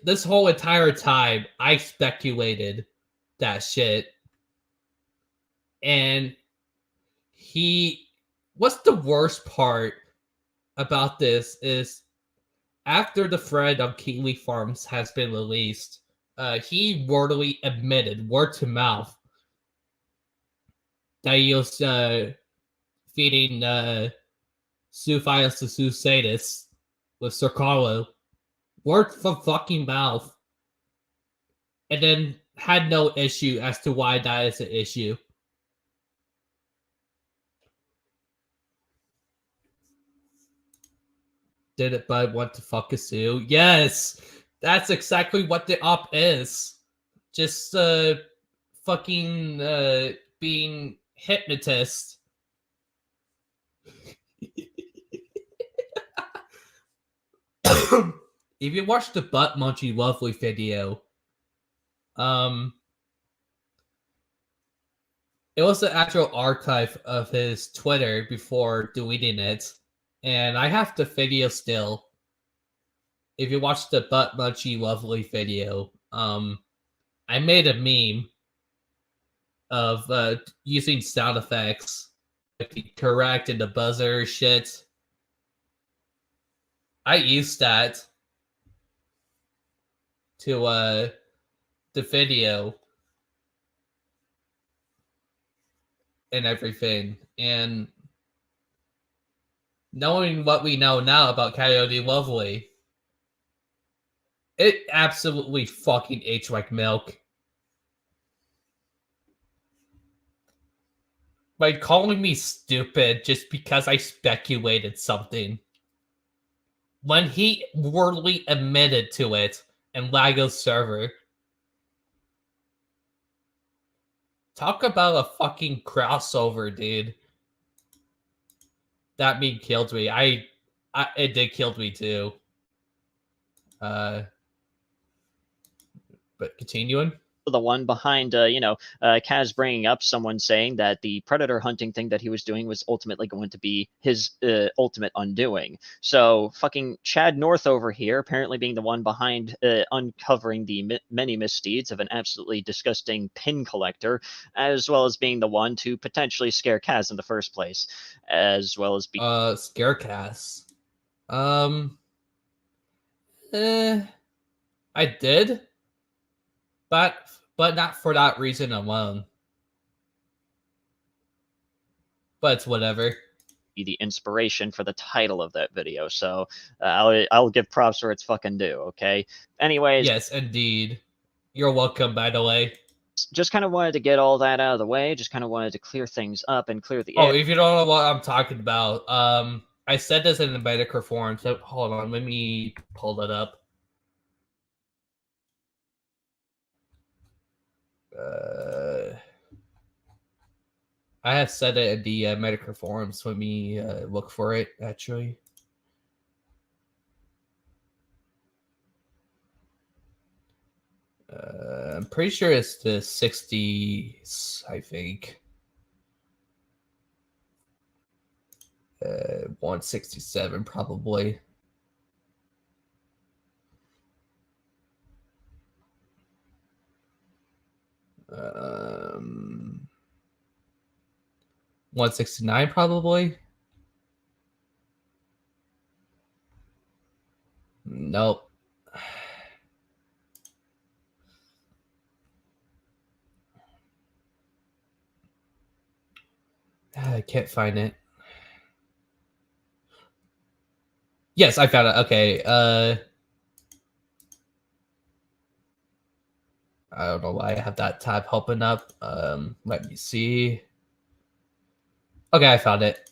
This whole entire time, I speculated that shit. And what's the worst part about this is after the thread of Kiwi Farms has been released, he wordily admitted, word to mouth, that he was feeding Zoophiles to Zoosatus with Sir Carlo. Word from fucking mouth. And then had no issue as to why that is an issue. Did it, but want to fuck a zoo? Yes! That's exactly what the op is. Just fucking being hypnotist. If you watch the Butt Munchy Lovely video, it was the actual archive of his Twitter before deleting it, and I have the video still. If you watch the Butt Munchy Lovely video, I made a meme of using sound effects, like the correct and the buzzer shit. I used that to the video and everything, and knowing what we know now about Coyote Lovely, it absolutely fucking ate like milk. By calling me stupid just because I speculated something, when he wordly admitted to it in Lago's server. Talk about a fucking crossover, dude. That meme killed me. It did kill me too. But continuing. The one behind, Kaz bringing up someone saying that the predator hunting thing that he was doing was ultimately going to be his ultimate undoing. So fucking Chad North over here, apparently being the one behind uncovering the many misdeeds of an absolutely disgusting pin collector, as well as being the one to potentially scare Kaz in the first place, as well as scare Kaz. I did. But not for that reason alone. But it's whatever. Be the inspiration for the title of that video, so I'll give props where it's fucking due. Okay. Anyways. Yes, indeed. You're welcome, by the way. Just kind of wanted to get all that out of the way. Just kind of wanted to clear things up and clear the air. Oh, if you don't know what I'm talking about, I said this in the Medicare forum. So hold on, let me pull it up. I have said it in the Medicare forums. Let me look for it, actually. I'm pretty sure it's the 60s, I think. 167, probably. Um, 169 probably. Nope. I can't find it. Yes, I found it. Okay. I don't know why I have that tab open up. Let me see. Okay, I found it.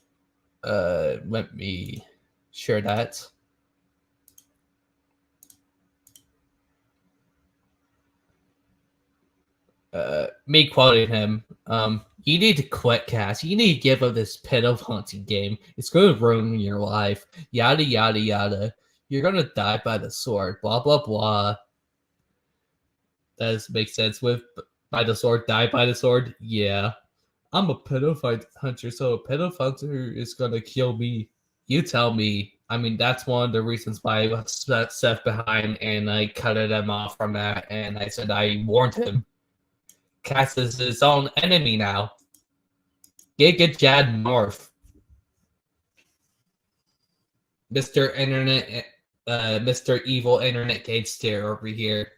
Let me share that. Me quoting him. You need to quit, Cass. You need to give up this pedo hunting game. It's going to ruin your life. Yada, yada, yada. You're going to die by the sword. Blah, blah, blah. Does make sense with by the sword, die by the sword? Yeah. I'm a pedophile hunter, so a pedophile hunter is going to kill me. You tell me. I mean, that's one of the reasons why I was left behind, and I cut him off from that, and I said I warned him. Cass is his own enemy now. Giga Jad North. Mr. Internet Mr. Evil Internet Gangster over here.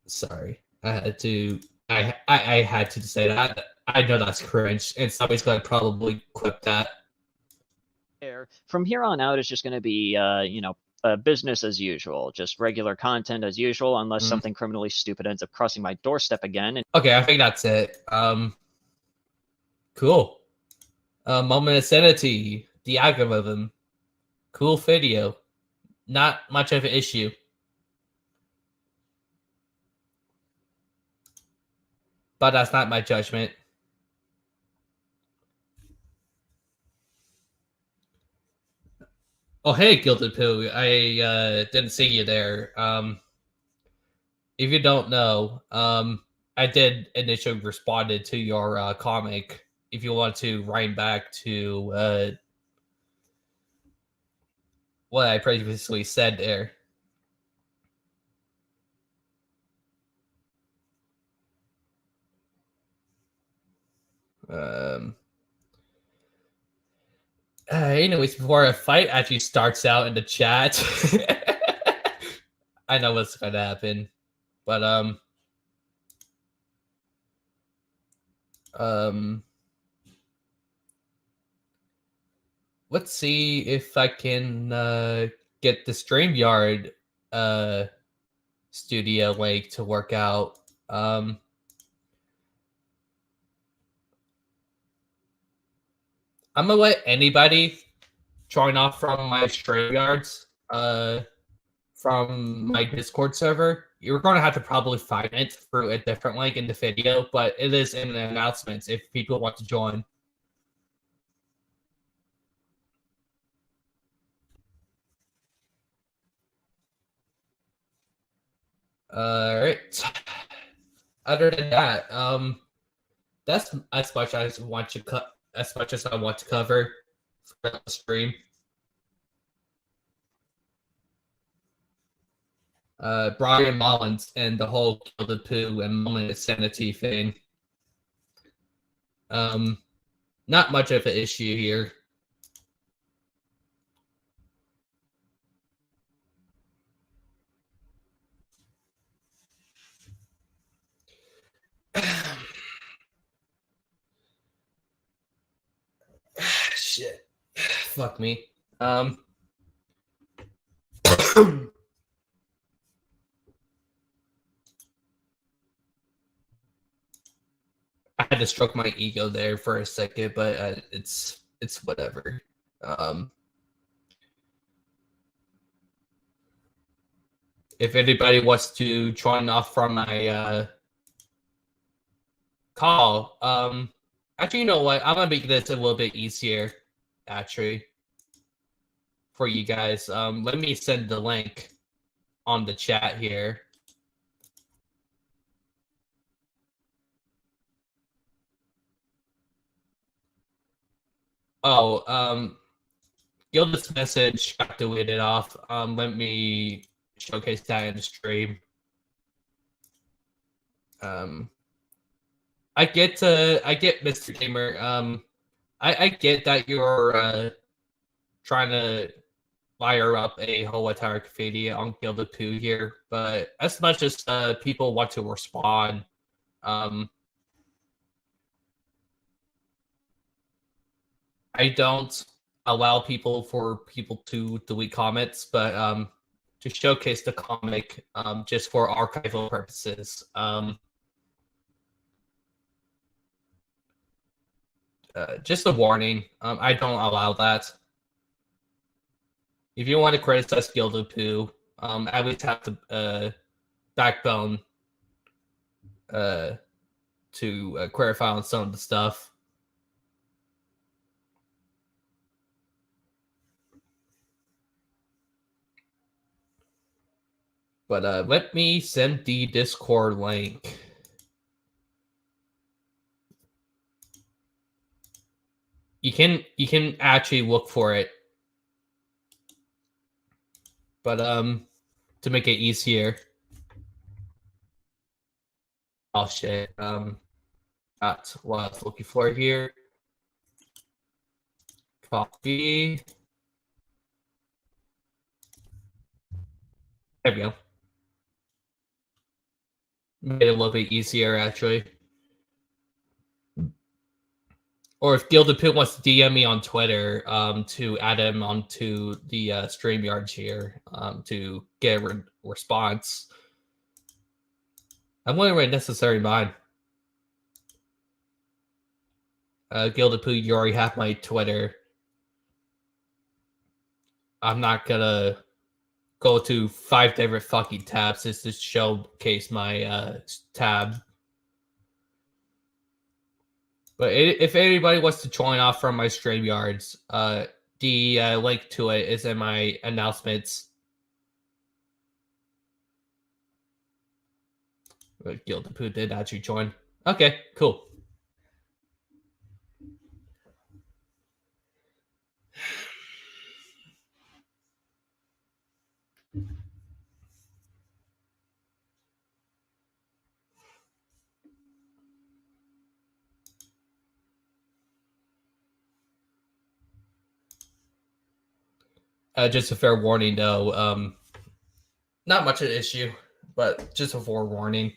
Sorry, I had to. I had to say that. I know that's cringe, and somebody's gonna probably clip that. From here on out, it's just going to be, business as usual, just regular content as usual, unless something criminally stupid ends up crossing my doorstep again. Okay, I think that's it. Cool. Moment of sanity. The algorithm. Cool video. Not much of an issue. But that's not my judgment. Oh, hey, Gilded Poo. I didn't see you there. If you don't know, I did initially responded to your comic. If you want to write back to what I previously said there. Anyways, before a fight actually starts out in the chat, I know what's gonna happen, but let's see if I can get the StreamYard studio link to work out. I'm gonna let anybody join off from my StreamYards from my Discord server. You're going to have to probably find it through a different link in the video, but it is in the announcements if people want to join. All right. Other than that, that's as much as I want to as much as I want to cover for the stream. Brian Mullins and the whole Gilded Poo and Moment of Sanity thing. Not much of an issue here. Shit. Fuck me. I had to stroke my ego there for a second, but it's whatever. If anybody wants to join off from my call, actually, you know what? I'm gonna make this a little bit easier, actually, for you guys. Let me send the link on the chat here. Oh, Gilda's message got deleted off. Let me showcase that in the stream. I get Mr. Gamer. I get that you're trying to fire up a whole entire community on Gilded Poo here, but as much as people want to respond, I don't allow people to delete comments, but to showcase the comic just for archival purposes. Just a warning, I don't allow that. If you want to criticize Gilded Poo, at least have the backbone to clarify on some of the stuff. But let me send the Discord link. You can actually look for it. But to make it easier. Oh shit. That's what I was looking for here. Coffee. There we go. Made it a little bit easier, actually. Or if Gilded wants to DM me on Twitter, to add him onto the StreamYard here, to get a response. I'm wondering what necessary mine. Gilded Poo, you already have my Twitter. I'm not gonna go to 5 different fucking tabs just to showcase my tab. But if anybody wants to join off from my StreamYards, the link to it is in my announcements. But Gilded Poo did actually join. Okay, cool. Just a fair warning, though. Not much of an issue, but just a forewarning.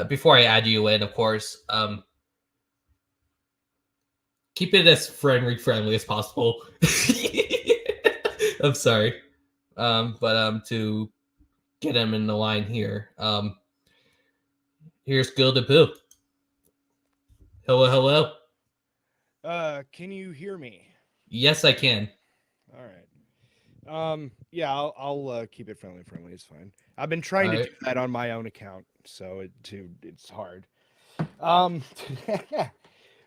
Before I add you in, of course, keep it as friendly as possible. I'm sorry. But to get him in the line here, here's Gilded Poo. Hello. Can you hear me? Yes, I can. All right. Yeah, I'll keep it friendly. It's fine. I've been trying to do that on my own account, so it's hard.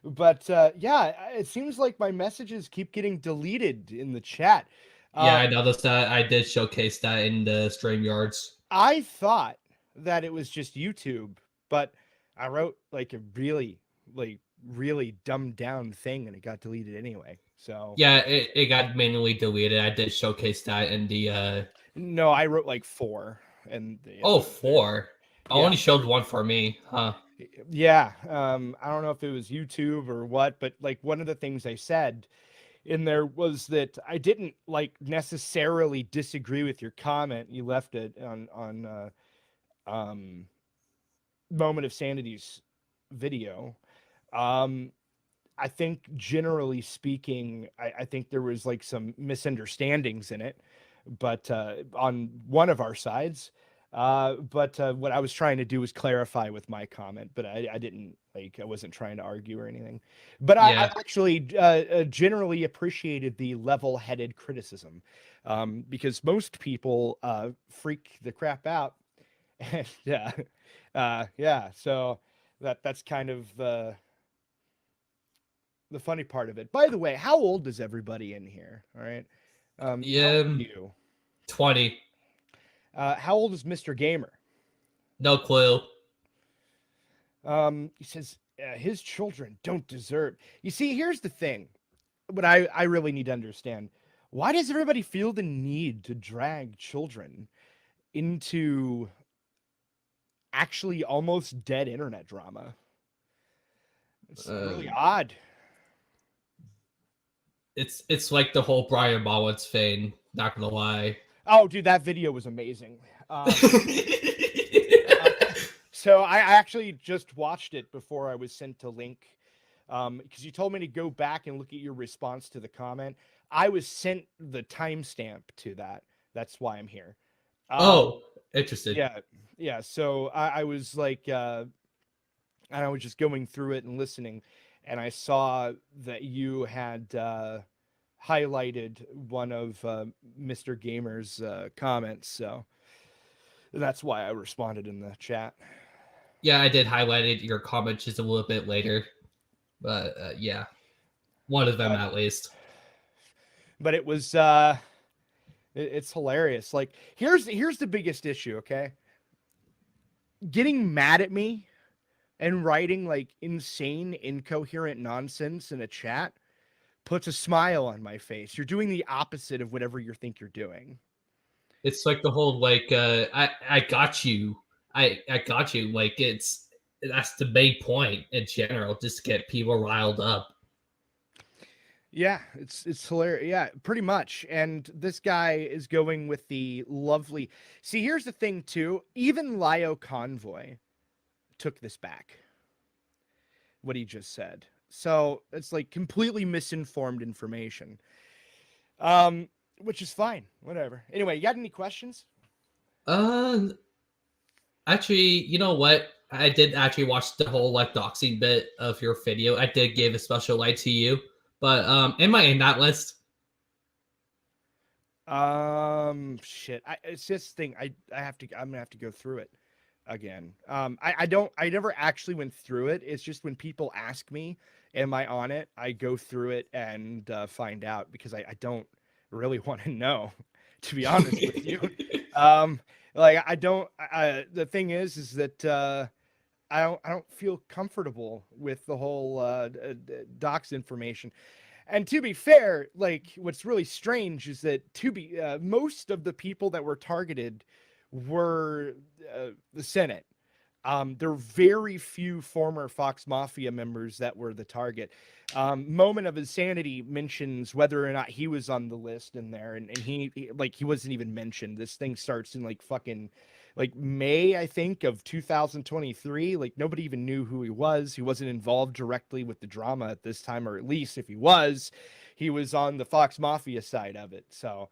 But yeah, it seems like my messages keep getting deleted in the chat. Yeah, I noticed that. I did showcase that in the StreamYards. I thought that it was just YouTube, but I wrote like a really dumbed down thing and it got deleted anyway. So yeah, it got manually deleted. I did showcase that in the no, I wrote like 4 and 4. I only showed 1 for me, huh? Yeah. I don't know if it was YouTube or what, but like one of the things I said in there was that I didn't like necessarily disagree with your comment. You left it on Moment of Sanity's video. I think generally speaking, I think there was like some misunderstandings in it, but on one of our sides. But what I was trying to do was clarify with my comment, but I didn't I wasn't trying to argue or anything. But I actually generally appreciated the level-headed criticism, because most people freak the crap out, and yeah. So that's kind of the funny part of it. By the way, how old is everybody in here? All right. How old are you? 20. How old is Mr. Gamer? No clue. He says his children don't deserve. You see, here's the thing. What I really need to understand. Why does everybody feel the need to drag children into actually almost dead internet drama? It's really odd. It's like the whole Brian Mullins thing, not gonna lie. Oh, dude, that video was amazing. So I actually just watched it before I was sent to link, because you told me to go back and look at your response to the comment. I was sent the timestamp to that. That's why I'm here. Oh, interesting. Yeah. So I was like, and I was just going through it and listening, and I saw that you had highlighted one of Mr. Gamer's comments, so that's why I responded in the chat. Yeah, I did highlight your comment just a little bit later, but yeah, one of them at least. But it was it's hilarious. Like here's the biggest issue. Okay, getting mad at me and writing like insane, incoherent nonsense in a chat puts a smile on my face. You're doing the opposite of whatever you think you're doing. It's like the whole like I got you. I got you. Like that's the main point in general, just to get people riled up. Yeah, it's hilarious. Yeah, pretty much. And this guy is going with the lovely. See, here's the thing too. Even Lio Convoy took this back. What he just said. So it's like completely misinformed information. Which is fine. Whatever. Anyway, you got any questions? Actually, you know what? I did actually watch the whole like doxing bit of your video. I did give a special light to you, but am I in that list? Shit. It's this thing. I'm gonna have to go through it again. I never actually went through it. It's just when people ask me, am I on it? I go through it and find out because I don't really want to know, to be honest with you. Like I don't. The thing is that I don't feel comfortable with the whole docs information. And to be fair, like what's really strange is that most of the people that were targeted were the Senate. There were very few former Fox Mafia members that were the target. Moment of Insanity mentions whether or not he was on the list in there, and he wasn't even mentioned. This thing starts in like fucking like May, I think, of 2023. Like nobody even knew who he was. He wasn't involved directly with the drama at this time, or at least if he was on the Fox Mafia side of it. So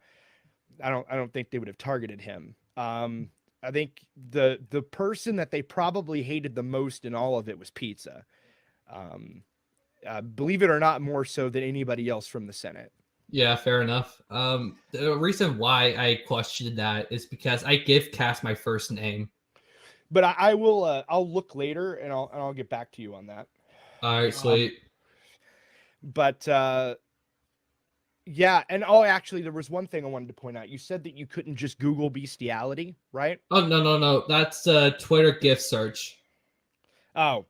I don't think they would have targeted him. I think the person that they probably hated the most in all of it was Pizza. Believe it or not, more so than anybody else from the Senate. Yeah, fair enough. The reason why I questioned that is because I give Cass my first name. But I will. I'll look later and I'll get back to you on that. All right, sweet. But yeah, and actually, there was one thing I wanted to point out. You said that you couldn't just Google bestiality, right? Oh no, that's a Twitter gift search. Oh,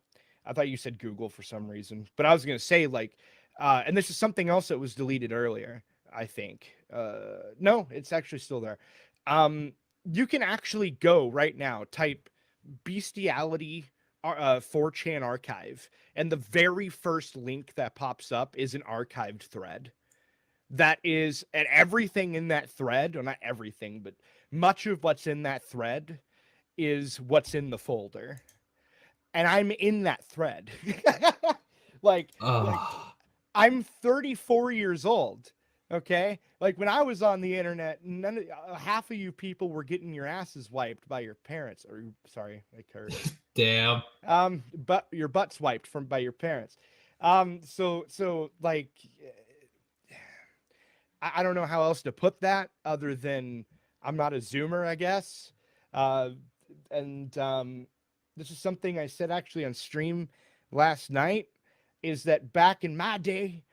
I thought you said Google for some reason, but I was gonna say like, and this is something else that was deleted earlier. I think. No, it's actually still there. You can actually go right now, type bestiality 4chan archive, and the very first link that pops up is an archived thread. That is, and everything in that thread, or not everything, but much of what's in that thread is what's in the folder. And I'm in that thread. like I'm 34 years old. Okay. Like when I was on the internet, half of you people were getting your asses wiped by your parents, or sorry, I cursed. Damn. But your butts wiped by your parents. So like, I don't know how else to put that other than I'm not a Zoomer, I guess. And this is something I said actually on stream last night, is that back in my day,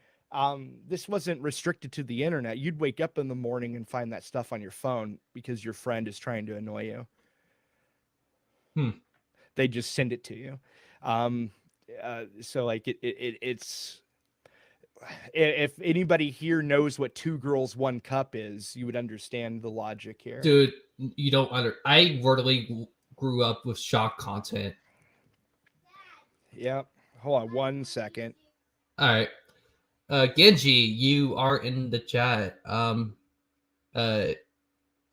this wasn't restricted to the internet. You'd wake up in the morning and find that stuff on your phone because your friend is trying to annoy you. They just send it to you. So like it's, if anybody here knows what 2 girls 1 cup is, you would understand the logic here. Dude, you don't I literally grew up with shock content. Yep. Hold on 1 second. All right. Genji, you are in the chat.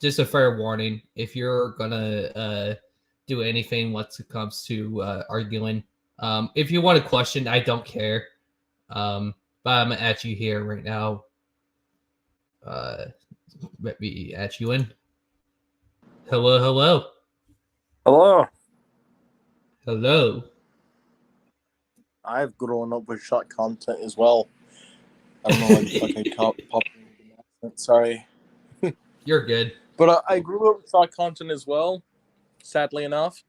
Just a fair warning, if you're gonna do anything once it comes to arguing, if you want a question, I don't care. But I'm at you here right now. Let me at you in. Hello. I've grown up with shot content as well. I don't know if I can't pop in the accent, sorry. You're good. But I grew up with shot content as well, sadly enough.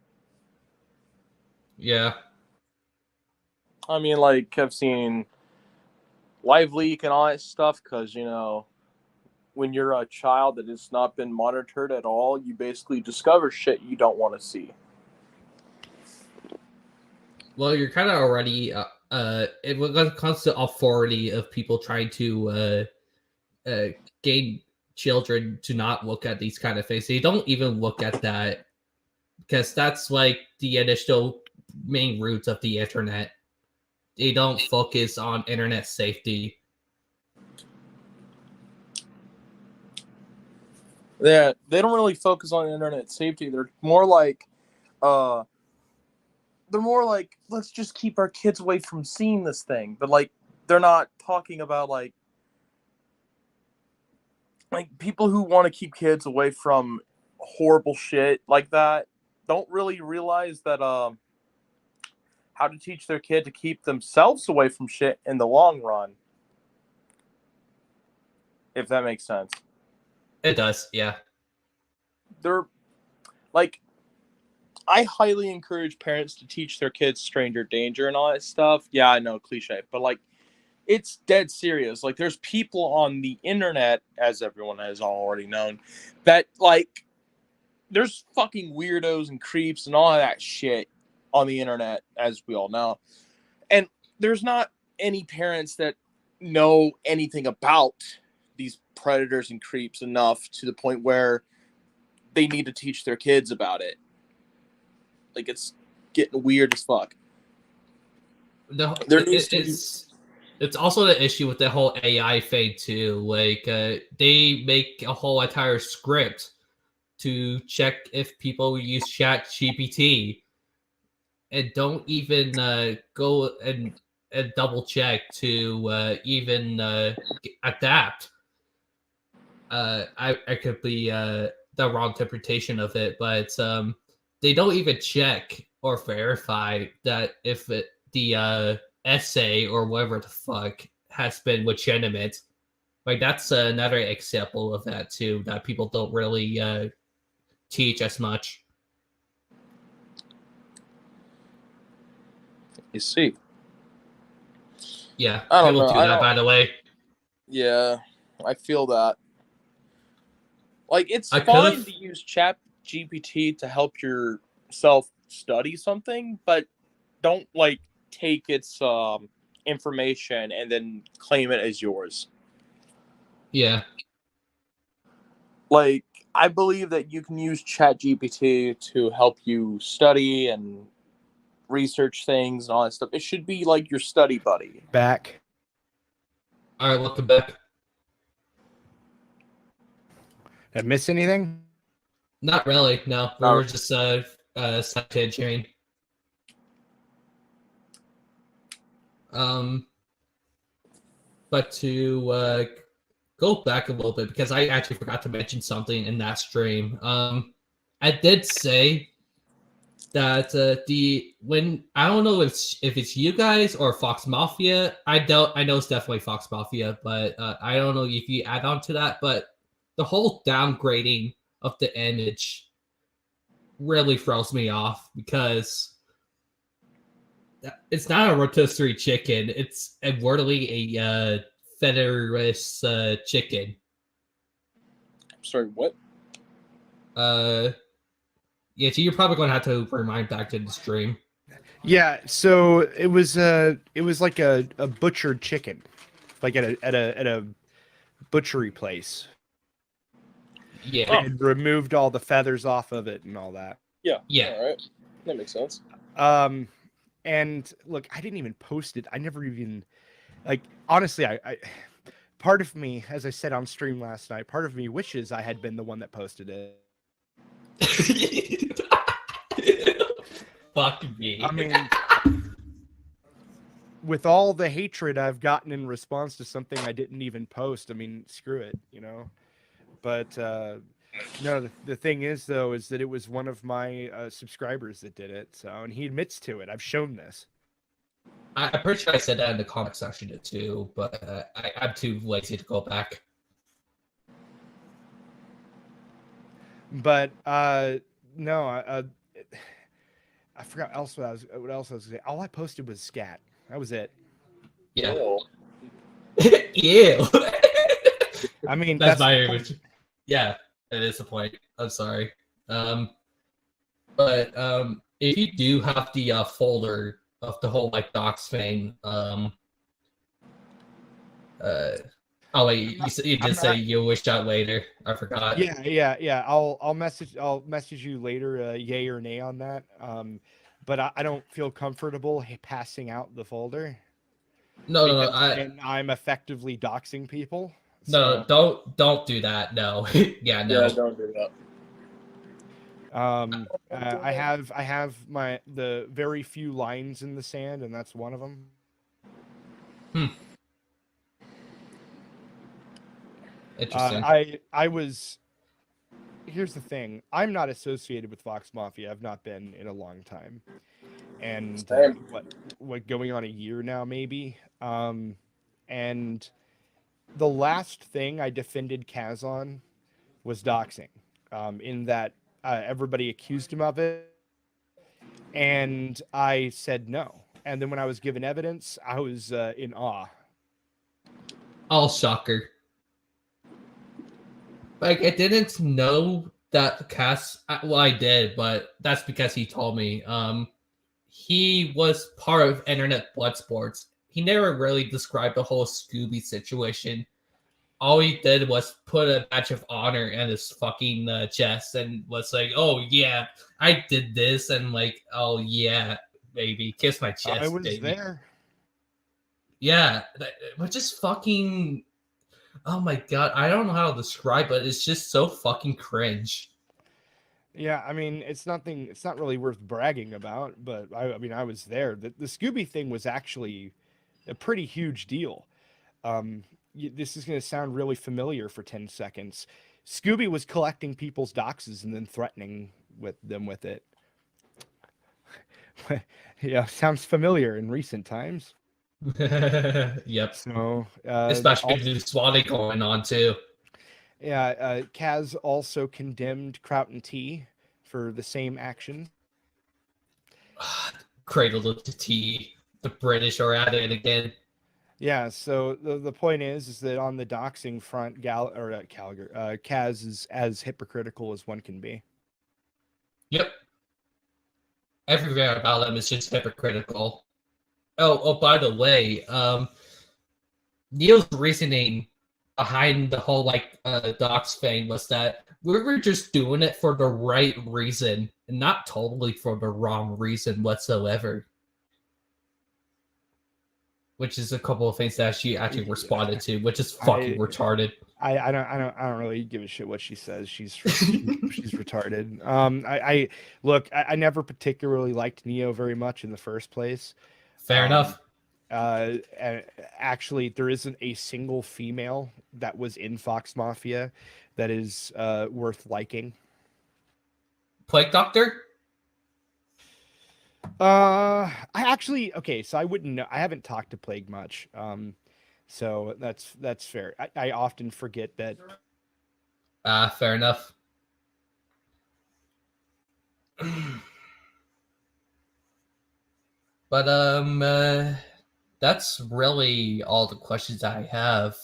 Yeah. I mean, like, I've seen live leak and all that stuff because, you know, when you're a child that has not been monitored at all, you basically discover shit you don't want to see. Well, you're kind of already when it comes to authority of people trying to gain children to not look at these kind of things. They don't even look at that because that's like the initial main roots of the internet. They don't focus on internet safety. Yeah, they don't really focus on internet safety. They're more like, let's just keep our kids away from seeing this thing. But like, they're not talking about like people who want to keep kids away from horrible shit like that don't really realize that how to teach their kid to keep themselves away from shit in the long run. If that makes sense. It does, yeah. They're like, I highly encourage parents to teach their kids stranger danger and all that stuff. Yeah, I know, cliche, but like, it's dead serious. Like, there's people on the internet, as everyone has already known, that like, there's fucking weirdos and creeps and all of that shit on the internet, as we all know. And there's not any parents that know anything about these predators and creeps enough to the point where they need to teach their kids about it. Like, it's getting weird as fuck. It's also the issue with the whole AI thing too. Like, they make a whole entire script to check if people use Chat GPT, and don't even go and double check to even adapt. I could be the wrong interpretation of it, but they don't even check or verify that if the essay or whatever the fuck has been legitimate. Like, that's another example of that too, that people don't really teach as much. You see. Yeah, I don't people know. do that, by the way. Yeah, I feel that. Like, it's fine to use Chat GPT to help yourself study something, but don't like take its information and then claim it as yours. Yeah. Like, I believe that you can use Chat GPT to help you study and research things and all that stuff. It should be like your study buddy. Back. All right, welcome back. Did I miss anything? Not really. No, we were just side sharing. But to go back a little bit, because I actually forgot to mention something in that stream. I did say that I don't know if it's you guys or Fox Mafia. I know it's definitely Fox Mafia, but I don't know if you add on to that. But the whole downgrading of the image really throws me off, because it's not a rotisserie chicken. It's literally a featherless chicken. I'm sorry, what? Yeah, so you're probably going to have to remind back to the stream. Yeah, so it was like a butchered chicken, like at a butchery place. Yeah. They had removed all the feathers off of it and all that. Yeah. Yeah. All right. That makes sense. And look, I didn't even post it. I never even, like, honestly, I part of me, as I said on stream last night, part of me wishes I had been the one that posted it. Fuck me. I mean, with all the hatred I've gotten in response to something I didn't even post, I mean, screw it, you know? But no, the thing is, though, is that it was one of my subscribers that did it. So, and he admits to it. I've shown this. I'm pretty sure I said that in the comment section too, but I'm too lazy to go back. But no, I forgot what else I was going to say. All I posted was scat. That was it. Yeah. Ew. Ew. I mean, that's my image. Yeah, that is the point. I'm sorry. But if you do have the folder of the whole like docs thing, oh wait, you did say you'll wish out later. I forgot. Yeah. I'll message you later, yay or nay on that. But I don't feel comfortable passing out the folder. No, no, no. And I'm effectively doxing people. No, So, don't do that. No. Yeah, no. Yeah, don't do that. I have the very few lines in the sand, and that's one of them. Interesting. I was. Here's the thing. I'm not associated with Fox Mafia. I've not been in a long time, and Same. what going on a year now, maybe. And the last thing I defended Kaz on was doxing. In that everybody accused him of it, and I said no. And then when I was given evidence, I was in awe. Oh, shocker. Like, I didn't know that Cass. Well, I did, but that's because he told me. He was part of Internet Blood Sports. He never really described the whole Scooby situation. All he did was put a badge of honor in his fucking chest and was like, "Oh yeah, I did this," and like, "Oh yeah, baby, kiss my chest." I was baby. there. Yeah, which is fucking. Oh my god, I don't know how to describe it. It's just so fucking cringe. Yeah, I mean, it's nothing. It's not really worth bragging about, but I mean, I was there. The Scooby thing was actually a pretty huge deal. This is going to sound really familiar for 10 seconds. Scooby was collecting people's doxes and then threatening them with it. Yeah, sounds familiar in recent times. Yep. So, especially with the swatting going on too. Yeah, Kaz also condemned Kraut and T for the same action. Cradle of the tea. The British are at it again. Yeah, so the point is that on the doxing front, Kaz is as hypocritical as one can be. Yep. Everything about him is just hypocritical. Oh, by the way, Neil's reasoning behind the whole dox thing was that we were just doing it for the right reason and not totally for the wrong reason whatsoever. Which is a couple of things that she actually responded to, which is fucking retarded. I don't really give a shit what she says. She's retarded. I never particularly liked Neo very much in the first place. Fair enough. Actually, there isn't a single female that was in Fox Mafia that is worth liking. Plague Doctor? I actually so I wouldn't know. I haven't talked to Plague much. So that's fair. I often forget that. Fair enough. But that's really all the questions I have.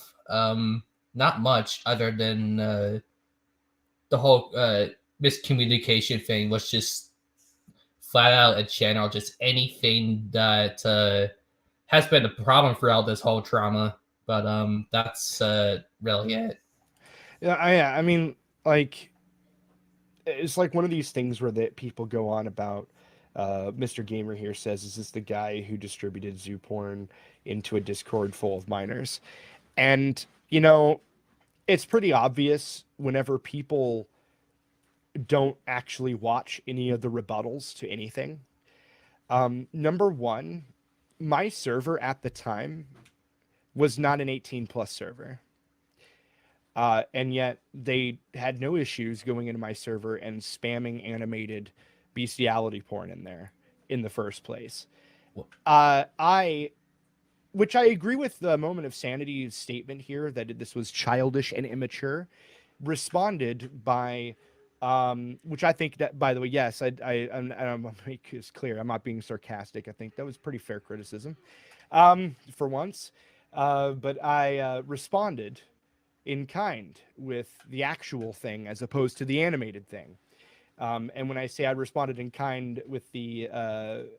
Not much other than the whole miscommunication thing was just flat out a channel, just anything that has been a problem throughout this whole trauma. But that's really it. Yeah, I mean, like, it's like one of these things where that people go on about. Mr. Gamer here says, "Is this the guy who distributed zoo porn into a Discord full of minors?" And it's pretty obvious whenever people don't actually watch any of the rebuttals to anything. Number one, my server at the time was not an 18+ server. And yet they had no issues going into my server and spamming animated bestiality porn in there in the first place. Which I agree with the Moment of Sanity's statement here that this was childish and immature, responded by, which I think that, by the way, yes, I'm make this clear. I'm not being sarcastic. I think that was pretty fair criticism, for once. But I responded in kind with the actual thing as opposed to the animated thing. And when I say I responded in kind with the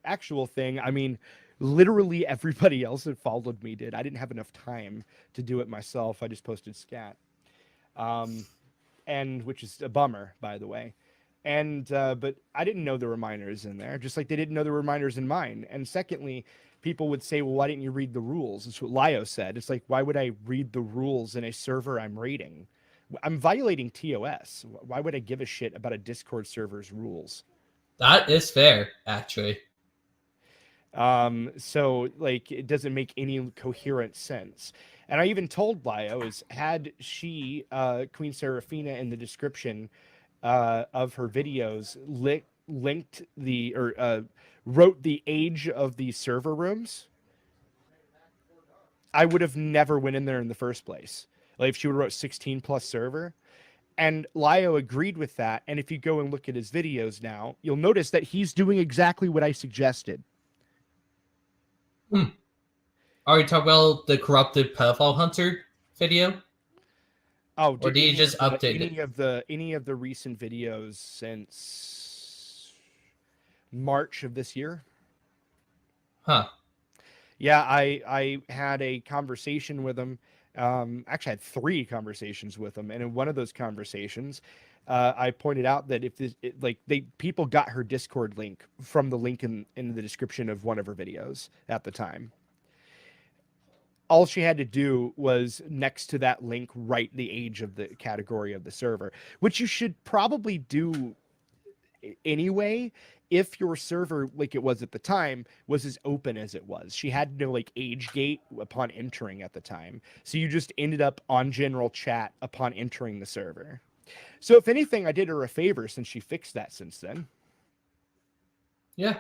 actual thing, I mean literally everybody else that followed me did. I didn't have enough time to do it myself. I just posted scat, and which is a bummer, by the way. And but I didn't know there were minors in there, just like they didn't know there were minors in mine. And secondly, people would say, well, why didn't you read the rules? That's what Lio said. It's like, why would I read the rules in a server I'm raiding? I'm violating TOS. Why would I give a shit about a Discord server's rules? That is fair, actually. So like it doesn't make any coherent sense. And I even told Lio is had she Queen Seraphina in the description of her videos linked the or wrote the age of the server rooms, I would have never went in there in the first place. Like if she would have wrote 16 plus server. And Lio agreed with that. And if you go and look at his videos now, you'll notice that he's doing exactly what I suggested. Are you talking about the corrupted pedophile hunter video? Oh, Or do you just update it? Any of the recent videos since March of this year? Huh. Yeah, I had a conversation with him. Actually, I had 3 conversations with him, and in one of those conversations, I pointed out that if this, people got her Discord link from the link in the description of one of her videos at the time. All she had to do was next to that link write the age of the category of the server, which you should probably do anyway if your server, like it was at the time, was as open as it was. She had no like age gate upon entering at the time. So you just ended up on general chat upon entering the server. So if anything, I did her a favor since she fixed that since then. Yeah.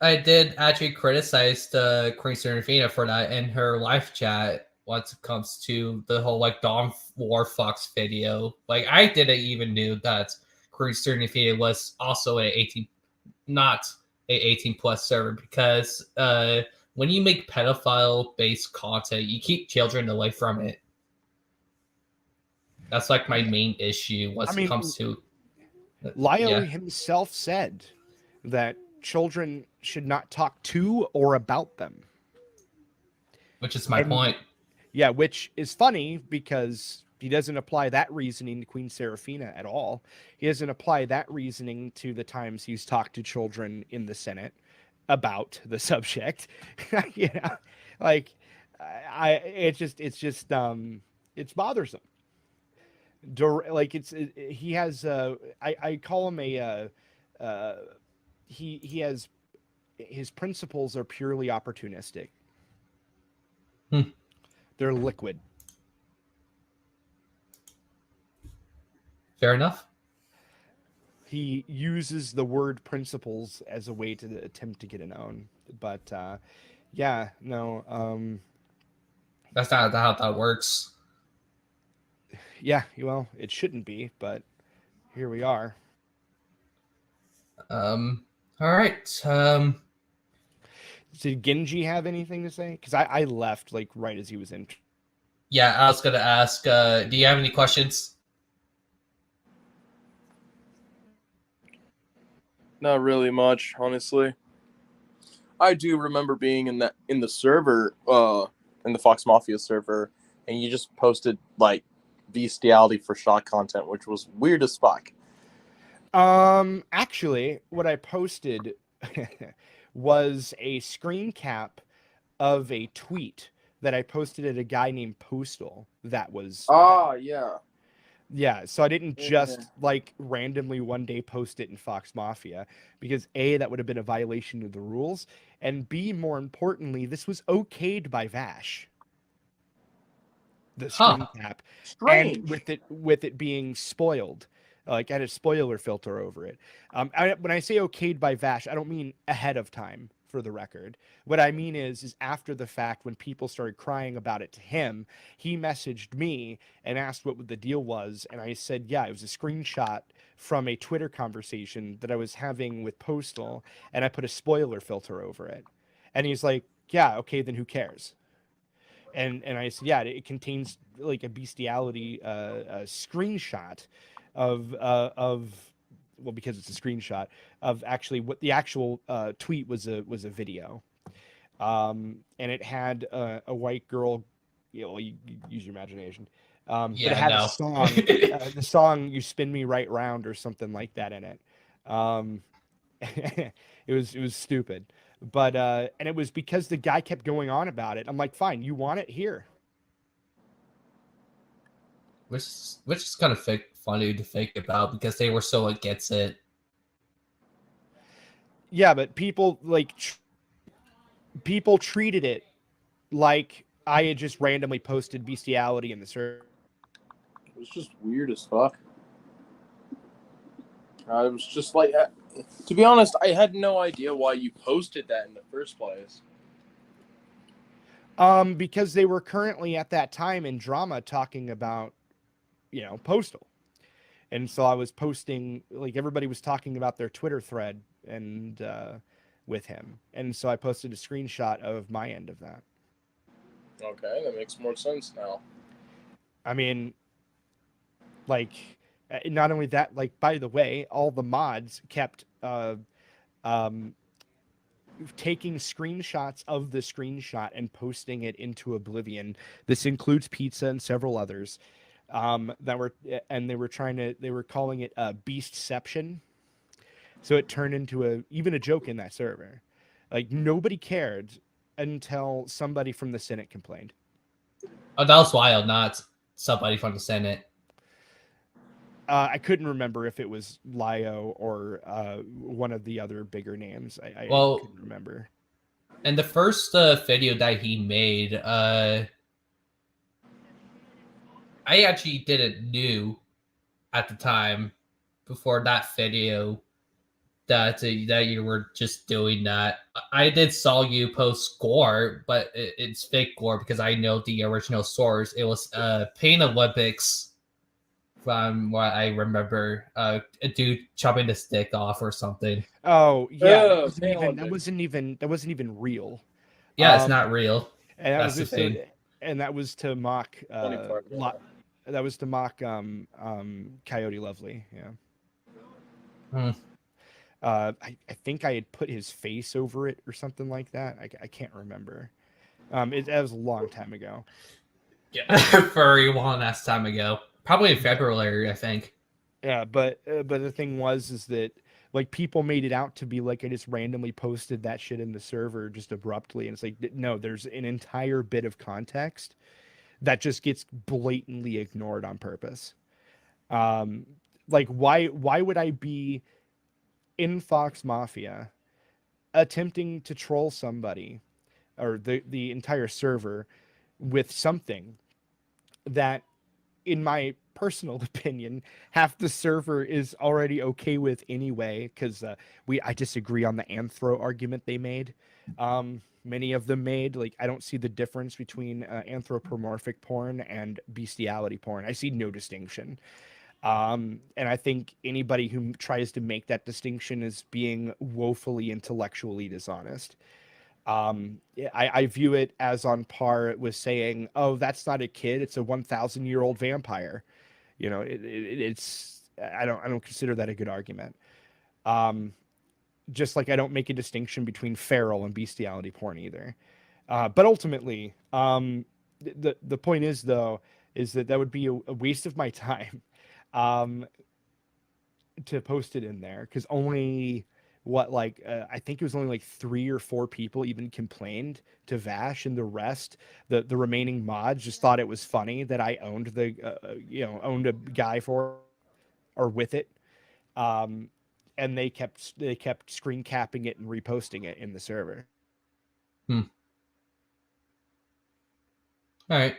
I did actually criticize the Queen Seraphina for that in her live chat once it comes to the whole like Dawn War Fox video. Like I didn't even knew that Queen Seraphina was also not a 18 plus server because when you make pedophile based content, you keep children away from it. That's like my main issue once it comes to Lio himself said that children should not talk to or about them. Which is my point. Yeah, which is funny because he doesn't apply that reasoning to Queen Seraphina at all. He doesn't apply that reasoning to the times he's talked to children in the Senate about the subject. Like it's bothersome. Like he has I call him he has his principles are purely opportunistic. They're liquid. Fair enough. He uses the word principles as a way to attempt to get an own. But yeah, no. That's not how that works. Yeah, well, it shouldn't be, but here we are. All right. Did Genji have anything to say? Because I left like right as he was in. Yeah, I was gonna ask. Do you have any questions? Not really much, honestly. I do remember being in the server, in the Fox Mafia server, and you just posted like bestiality for shock content, which was weird as fuck. Actually, what I posted was a screen cap of a tweet that I posted at a guy named Postal. That was yeah. So I didn't just like randomly one day post it in Fox Mafia because A, that would have been a violation of the rules, and B, more importantly, this was okayed by Vash. The screen cap, strange. And with it being spoiled. Like I had a spoiler filter over it. When I say okayed by Vash, I don't mean ahead of time, for the record. What I mean is after the fact, when people started crying about it to him, he messaged me and asked what the deal was. And I said, yeah, it was a screenshot from a Twitter conversation that I was having with Postal. And I put a spoiler filter over it. And he's like, yeah, okay, then who cares? And I said, yeah, it contains like a bestiality screenshot of well, because it's a screenshot of actually what the actual tweet was a video, and it had a white girl. You use your imagination. But it had a song, the song "You Spin Me Right Round" or something like that in it. It was stupid, But and it was because the guy kept going on about it. I'm like, fine, you want it here. Which is kind of funny to think about because they were so against it. Yeah, but people people treated it like I had just randomly posted bestiality in the server. It was just weird as fuck. I was just like, to be honest, I had no idea why you posted that in the first place. Because they were currently at that time in drama talking about, Postal. And so I was posting, like, everybody was talking about their Twitter thread and with him. And so I posted a screenshot of my end of that. Okay, that makes more sense now. I mean, like, not only that, like, by the way, all the mods kept taking screenshots of the screenshot and posting it into Oblivion. This includes Pizza and several others. They were calling it Beastception. So it turned into even a joke in that server. Like, nobody cared until somebody from the Senate complained. Oh, that was wild, not somebody from the Senate. I couldn't remember if it was Lio or one of the other bigger names. I couldn't remember. And the first video that he made, I actually didn't knew at the time before that video that you were just doing that. I did saw you post gore, but it's fake gore because I know the original source. It was Pain Olympics. From what I remember, a dude chopping the stick off or something. Oh yeah, Oh, that wasn't even real. Yeah, it's not real. And That's the thing. And that was to mock. Part, yeah. That was to mock Coyote Lovely. Yeah. I think I had put his face over it or something like that. I can't remember. That was a long time ago. Yeah, furry one last time ago. Probably in February, I think. Yeah, but the thing is that, like, people made it out to be like I just randomly posted that shit in the server just abruptly, and it's like, no, there's an entire bit of context that just gets blatantly ignored on purpose. Like, why would I be in Fox Mafia attempting to troll somebody or the entire server with something that, in my personal opinion, half the server is already okay with anyway, because I disagree on the anthro argument they made. Many of them made, like, I don't see the difference between anthropomorphic porn and bestiality porn. I see no distinction. And I think anybody who tries to make that distinction is being woefully intellectually dishonest. I view it as on par with saying, oh, that's not a kid, it's a 1,000-year-old vampire. It's I don't consider that a good argument. Just like I don't make a distinction between feral and bestiality porn either. But ultimately, the point is, though, is that would be a waste of my time to post it in there, because only I think it was only like 3 or 4 people even complained to Vash, and the rest, the remaining mods, just thought it was funny that I owned owned a guy for or with it, and they kept screen capping it and reposting it in the server. All right.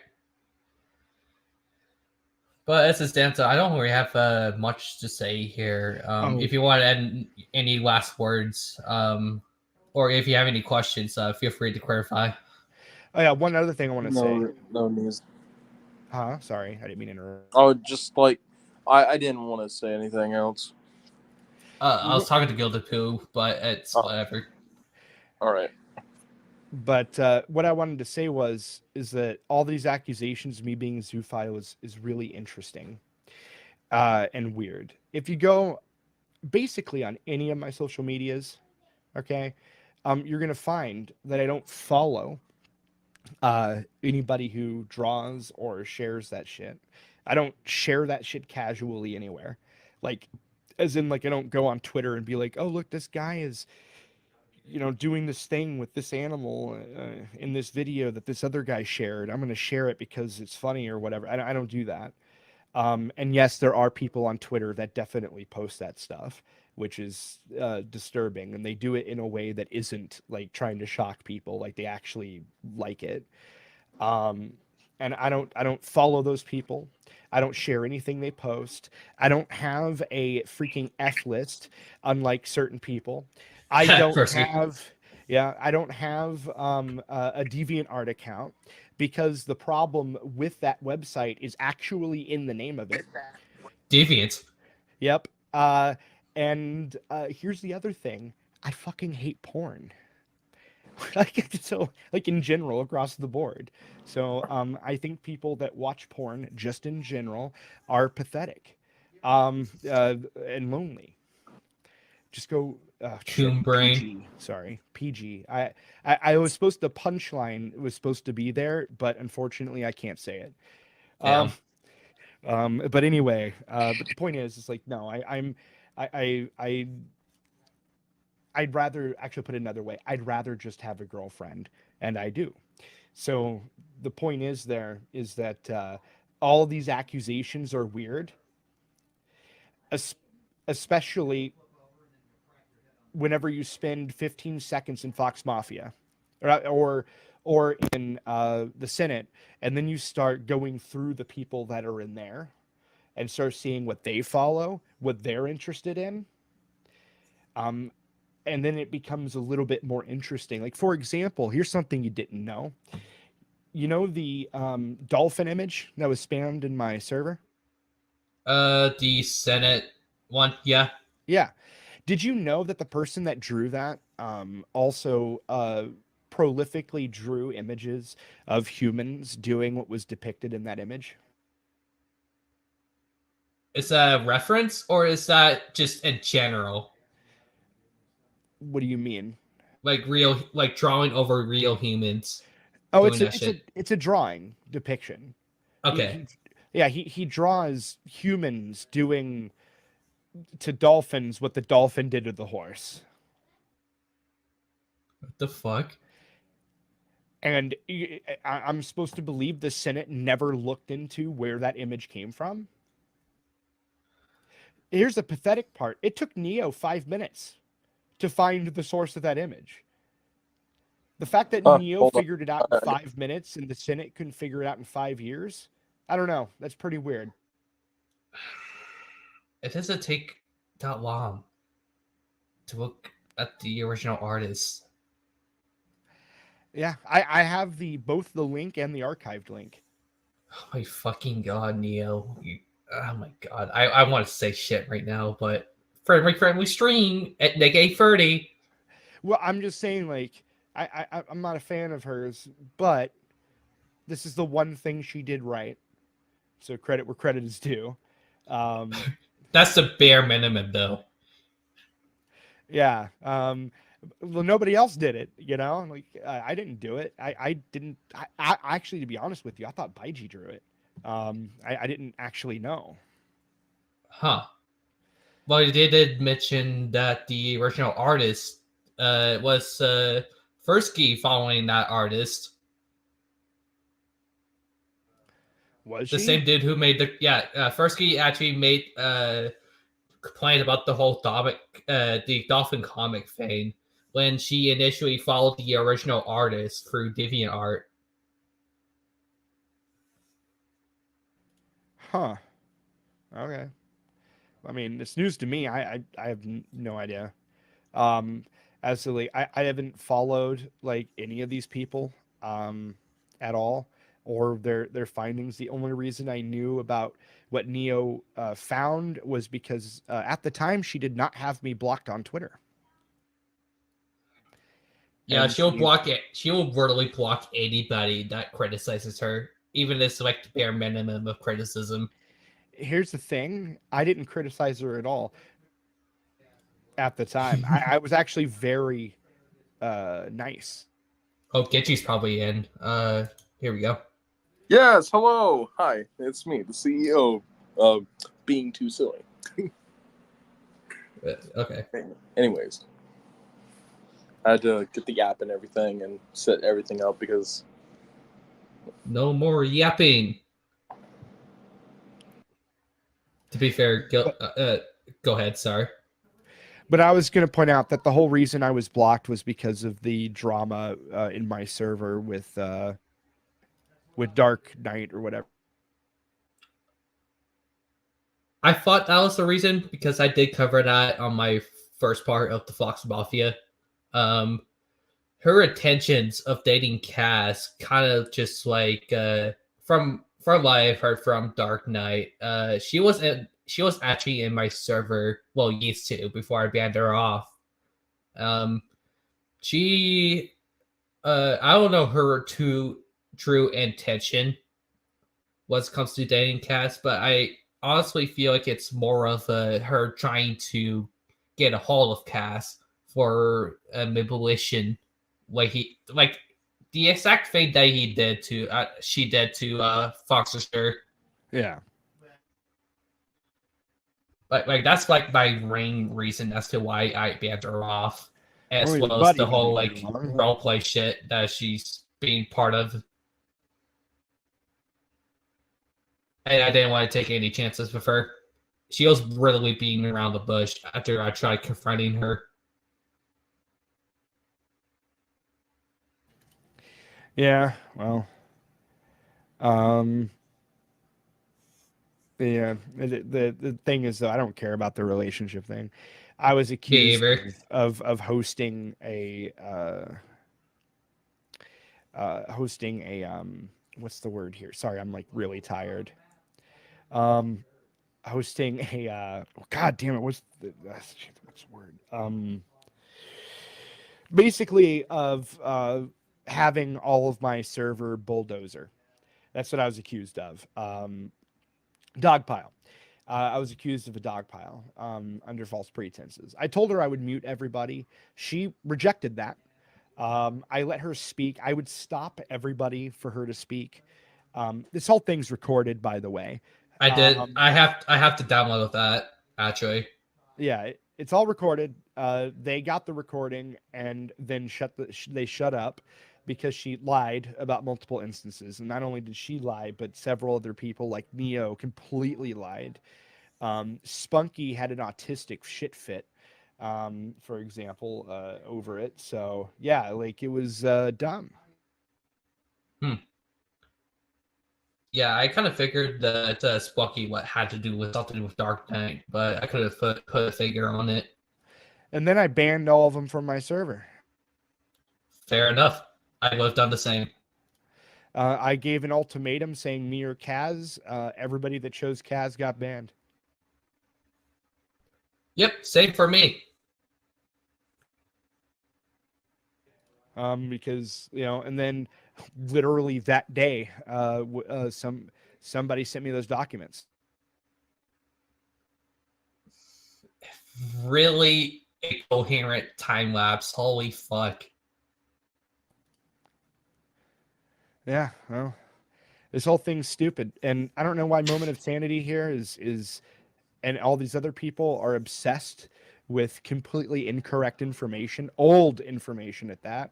But as it stands, I don't really have much to say here. If you want to add any last words, or if you have any questions, feel free to clarify. Oh yeah, one other thing I want to say. No news. Huh? Sorry, I didn't mean to interrupt. Oh, just like I didn't want to say anything else. I was talking to Gilded Poo, but it's whatever. All right. But what I wanted to say is that all these accusations of me being a zoophile is really interesting and weird. If you go basically on any of my social medias, okay, you're going to find that I don't follow anybody who draws or shares that shit. I don't share that shit casually anywhere. Like, as in, like, I don't go on Twitter and be like, oh, look, this guy is doing this thing with this animal in this video that this other guy shared. I'm going to share it because it's funny or whatever. I don't do that. And yes, there are people on Twitter that definitely post that stuff, which is disturbing. And they do it in a way that isn't like trying to shock people. Like they actually like it. And I don't follow those people. I don't share anything they post. I don't have a freaking F list, unlike certain people. I don't I don't have a DeviantArt account because the problem with that website is actually in the name of it. Deviant. Yep. And here's the other thing. I fucking hate porn. So like in general across the board. So I think people that watch porn just in general are pathetic and lonely. Just go Coon brain. PG. Sorry, PG. I was supposed to punchline was supposed to be there, but unfortunately I can't say it. But anyway, but the point is, it's like no, I'd rather actually put it another way. I'd rather just have a girlfriend, and I do. So the point is that all these accusations are weird, especially whenever you spend 15 seconds in Fox Mafia, or in the Senate, and then you start going through the people that are in there, and start seeing what they follow, what they're interested in. And then it becomes a little bit more interesting. Like, for example, here's something you didn't know. You know the dolphin image that was spammed in my server? The Senate one, yeah. Yeah. Did you know that the person that drew that also prolifically drew images of humans doing what was depicted in that image? Is that a reference, or is that just in general? What do you mean? Like drawing over real humans. Oh, it's a drawing depiction. Okay. He draws humans doing to dolphins what the dolphin did to the horse. What the fuck? And I'm supposed to believe the Senate never looked into where that image came from. Here's the pathetic part. It took Neo 5 minutes to find the source of that image. The fact that Neo figured it out in 5 minutes and the Senate couldn't figure it out in 5 years, I don't know. That's pretty weird. It doesn't take that long to look at the original artist. Yeah, I have both the link and the archived link. Oh my fucking god, Neo. Oh my god. I want to say shit right now, but friendly stream at Nick 8:30. Well, I'm just saying, like, I'm not a fan of hers, but this is the one thing she did right. So credit where credit is due. That's the bare minimum, though. Yeah. Well, nobody else did it, Like, I didn't do it. I didn't. I actually, to be honest with you, I thought Baiji drew it. I didn't actually know. Huh. Well, they did mention that the original artist was Fursky following that artist. Was the she? same dude who made Fursky actually made complaint about the whole the dolphin comic thing when she initially followed the original artist through DeviantArt. Huh. Okay. I mean, it's news to me. I have no idea. Absolutely. I haven't followed like any of these people at all, or their findings. The only reason I knew about what Neo found was because at the time she did not have me blocked on Twitter. Yeah, she'll block it. She'll literally block anybody that criticizes her, even if it's like the bare minimum of criticism. Here's the thing. I didn't criticize her at all at the time. I was actually very nice. Oh, Genji's probably in. Here we go. Yes, hello. Hi, it's me, the CEO of Being Too Silly. Okay. Anyways. I had to get the app and everything and set everything up because No more yapping. To be fair, go ahead. Sorry. But I was going to point out that the whole reason I was blocked was because of the drama in my server with Dark Knight or whatever. I thought that was the reason because I did cover that on my first part of the Fox Mafia. Her intentions of dating Cass kind of just like from what I've heard from Dark Knight, she was actually in my server, well, used to before I banned her off. She I don't know her true intention when it comes to dating Cass, but I honestly feel like it's more of her trying to get a hold of Cass for manipulation, like the exact thing that she did to Fox's sister. Yeah. Like that's like my main reason as to why I banned her off, as Only well as the buddy whole didn't like get along. roleplay shit that she's being part of. And I didn't want to take any chances with her. She was really beating around the bush after I tried confronting her. Yeah, well, yeah. The thing is, though, I don't care about the relationship thing. I was accused Behavior. of hosting a what's the word here? Sorry, I'm like really tired. Hosting a God damn it, what's the word? Basically of having all of my server bulldozer. That's what I was accused of. Dogpile. I was accused of a dogpile under false pretenses. I told her I would mute everybody. She rejected that. I let her speak. I would stop everybody for her to speak. This whole thing's recorded, by the way. I did. I have to download that actually. Yeah, it's all recorded. They got the recording and then they shut up because she lied about multiple instances. And not only did she lie, but several other people like Neo completely lied. Spunky had an autistic shit fit, for example, over it. So yeah, like it was dumb. Yeah, I kind of figured that Spucky had to do with something with Dark Knight, but I could have put a figure on it. And then I banned all of them from my server. Fair enough. I would have done the same. I gave an ultimatum saying me or Kaz. Everybody that chose Kaz got banned. Yep, same for me. Because and then literally that day, somebody sent me those documents. Really incoherent time lapse. Holy fuck. Yeah, well, this whole thing's stupid, and I don't know why Moment of Sanity here is, and all these other people are obsessed with completely incorrect information, old information at that.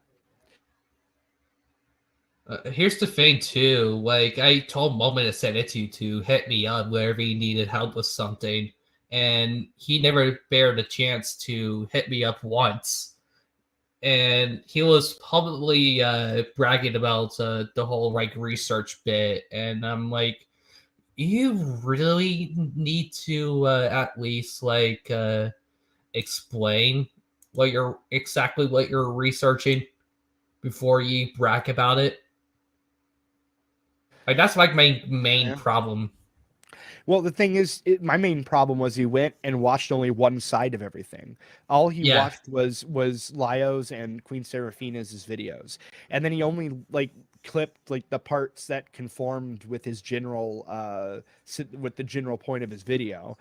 Here's the thing too. Like I told Moment of Sanity to hit me up wherever he needed help with something, and he never bared a chance to hit me up once. And he was publicly bragging about the whole like research bit, and I'm like, you really need to at least like explain what you're researching before you brag about it. Like that's like my main problem. Well, the thing is, my main problem was he went and watched only one side of everything. All he watched was Lyos and Queen Seraphina's videos, and then he only like clipped like the parts that conformed with his general with the general point of his video,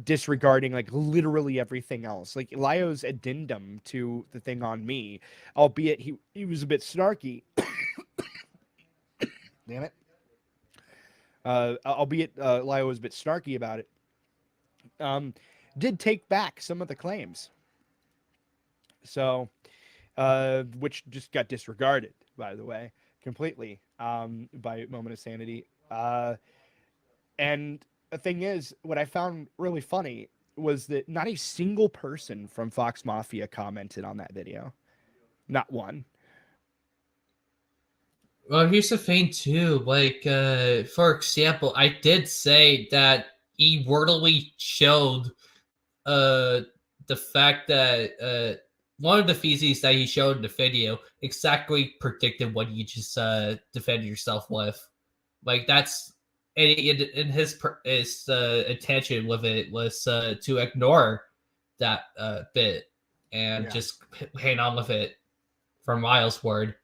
disregarding like literally everything else. Like Lyos' addendum to the thing on me, albeit he was a bit snarky. Damn it. Albeit Lyle was a bit snarky about it, did take back some of the claims. So which just got disregarded, by the way, completely by Moment of Sanity. And the thing is, what I found really funny was that not a single person from Fox Mafia commented on that video. Not one. Well, here's the thing too. Like, for example, I did say that he wordily showed the fact that one of the feces that he showed in the video exactly predicted what you just defended yourself with. Like that's and his intention with it was to ignore that bit and just hang on with it from Miles' word.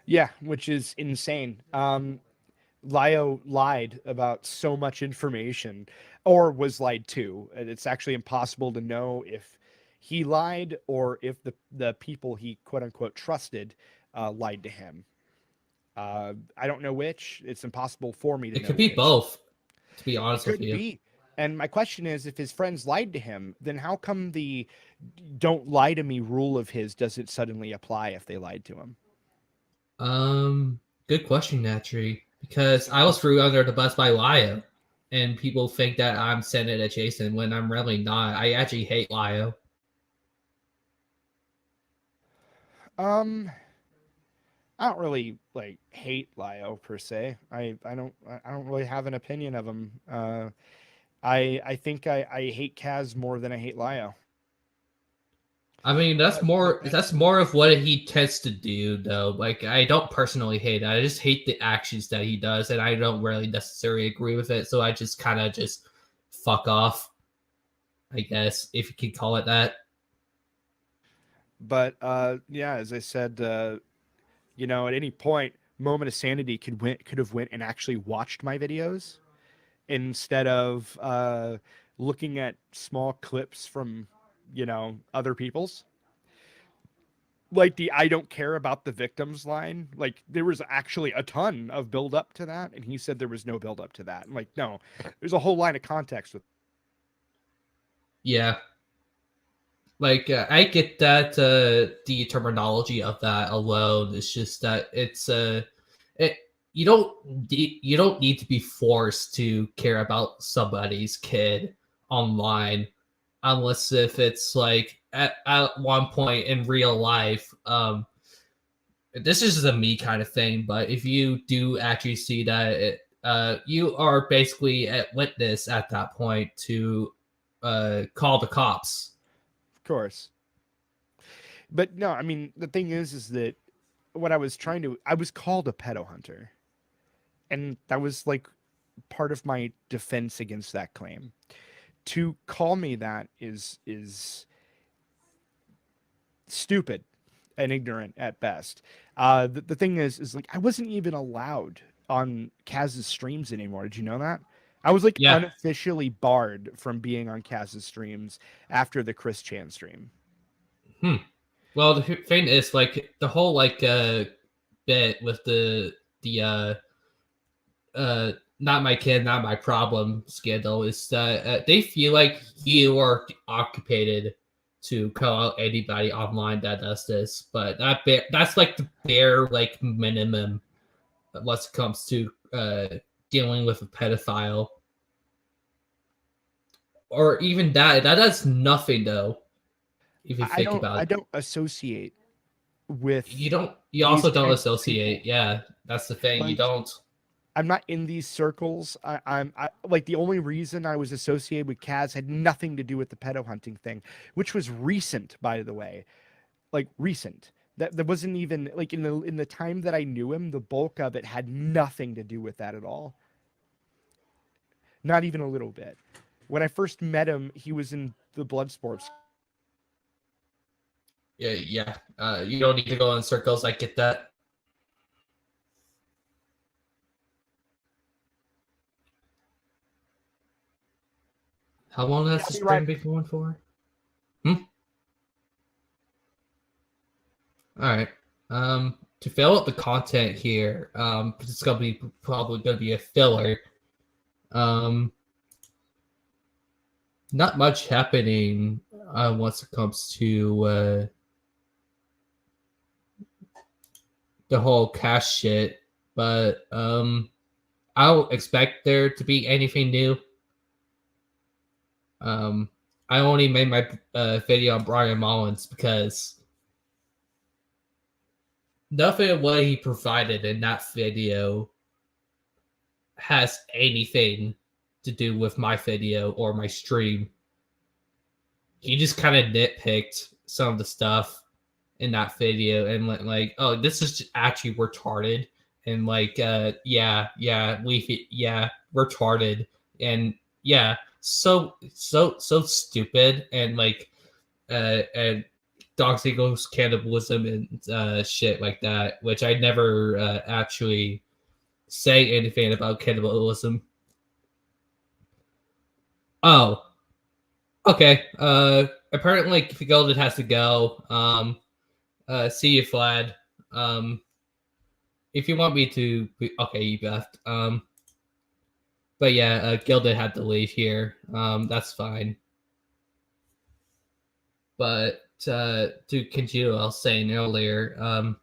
Yeah, which is insane. Lio lied about so much information, or was lied to. And it's actually impossible to know if he lied or if the people he quote unquote trusted lied to him. I don't know which. It's impossible for me to know. It could be which. both, to be honest It with could you. be. And my question is, if his friends lied to him, then how come the "don't lie to me" rule of his doesn't suddenly apply if they lied to him? Good question, Natri. Because I was threw under the bus by Lio, and people think that I'm sending at Jason when I'm really not. I actually hate Lio. I don't really like hate Lio per se. I don't really have an opinion of him. I think I hate Kaz more than I hate Lio. I mean, that's more of what he tends to do, though. Like, I don't personally hate it. I just hate the actions that he does, and I don't really necessarily agree with it. So I just kind of just fuck off, I guess, if you could call it that. But yeah, as I said, you know, at any point, Moment of Sanity could have went and actually watched my videos instead of looking at small clips from, you know, other people's. Like the "I don't care about the victims" line. Like there was actually a ton of build up to that, and he said there was no build up to that. I'm like, no, there's a whole line of context with. Yeah. Like, I get that the terminology of that alone is just that it's you don't need to be forced to care about somebody's kid online unless if it's like at one point in real life. This is a me kind of thing, but if you do actually see that you are basically at witness at that point to call the cops. Of course. But no, I mean, the thing is that what I was called a pedo hunter. And that was like part of my defense against that claim. To call me that is stupid and ignorant at best. The thing is like I wasn't even allowed on Kaz's streams anymore. Did you know that? I was like unofficially barred from being on Kaz's streams after the Chris Chan stream. Well, the thing is, like, the whole like bit with the not my kid, not my problem scandal is that they feel like you are occupied to call out anybody online that does this, but that's like the bare like minimum when it comes to dealing with a pedophile. Or even that does nothing though. If you think about it, I don't associate with. You also don't associate. Yeah, that's the thing. Like, you don't. I'm not in these circles. I'm like the only reason I was associated with Kaz had nothing to do with the pedo hunting thing, which was recent, by the way. Like recent. That wasn't even like in the time that I knew him. The bulk of it had nothing to do with that at all. Not even a little bit. When I first met him, he was in the blood sports. Yeah. You don't need to go in circles. I get that. How long has this stream been going for? All right. To fill up the content here, it's probably gonna be a filler. Not much happening once it comes to the whole cash shit, but I don't expect there to be anything new. I only made my video on Brian Mullins because nothing of what he provided in that video has anything to do with my video or my stream. He just kind of nitpicked some of the stuff in that video and went like, "Oh, this is just actually retarded," and like, yeah, retarded, and yeah, so stupid, and like, and dogs equals cannibalism and shit like that, which I never actually say anything about cannibalism. Oh, okay. Apparently Gilded has to go. See you, Vlad. If you want me to, okay, you left. But yeah, Gilded had to leave here. That's fine. But to continue, I was saying earlier,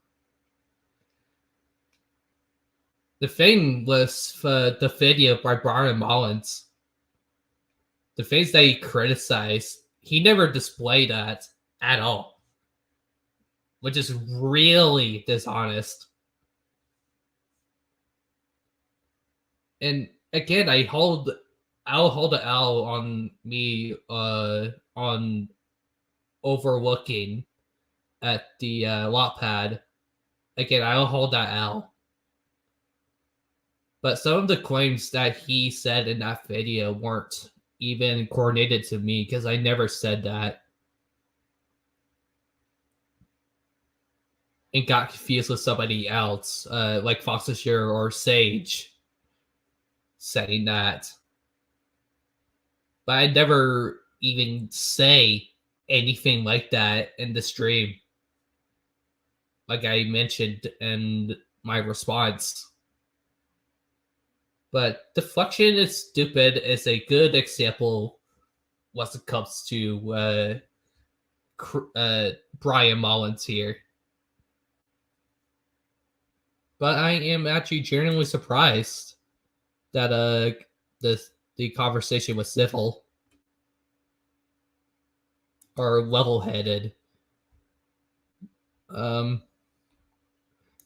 the thing was the video by Brian Mullins. The things that he criticized, he never displayed that at all, which is really dishonest. And again, I'll hold the L on me on overlooking at the lot pad. Again, I'll hold that L. But some of the claims that he said in that video weren't even coordinated to me because I never said that. And got confused with somebody else, like Foxashire or Sage, saying that. But I never even say anything like that in the stream, like I mentioned in my response. But Deflection is stupid is a good example once it comes to Brian Mullins here. But I am actually genuinely surprised that the conversation was civil or level-headed.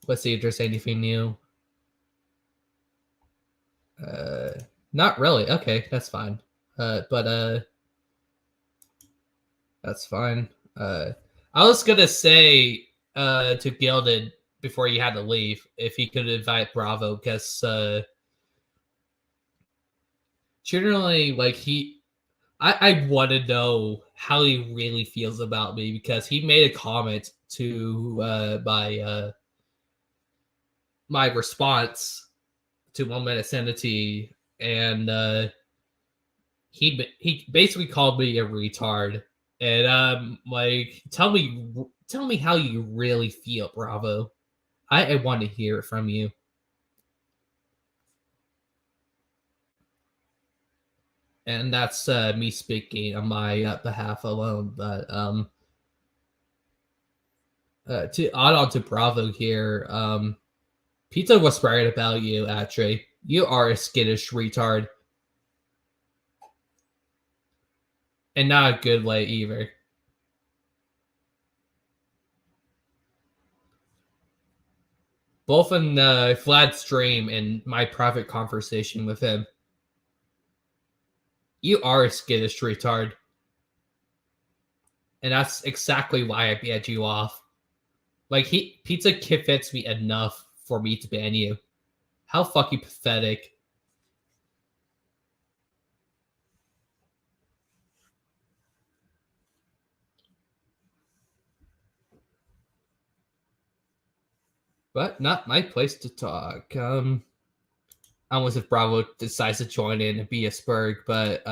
Let's see if there's anything new. Not really. Okay, that's fine. But that's fine. I was gonna say to Gilded before you had to leave if he could invite Bravo, because generally, like, I want to know how he really feels about me, because he made a comment to my response to 1 Minute Sanity, and he basically called me a retard, and like, tell me how you really feel, Bravo. I want to hear it from you. And that's me speaking on my behalf alone. But to add on to Bravo here, Pizza was right about you, actually. You are a skittish retard. And not a good way either. Both in Vlad's stream and my private conversation with him. You are a skittish retard. And that's exactly why I banned you off. Like, Pizza fits me enough for me to ban you. How fucking pathetic. But not my place to talk. Unless if Bravo decides to join in and be a Spurg, but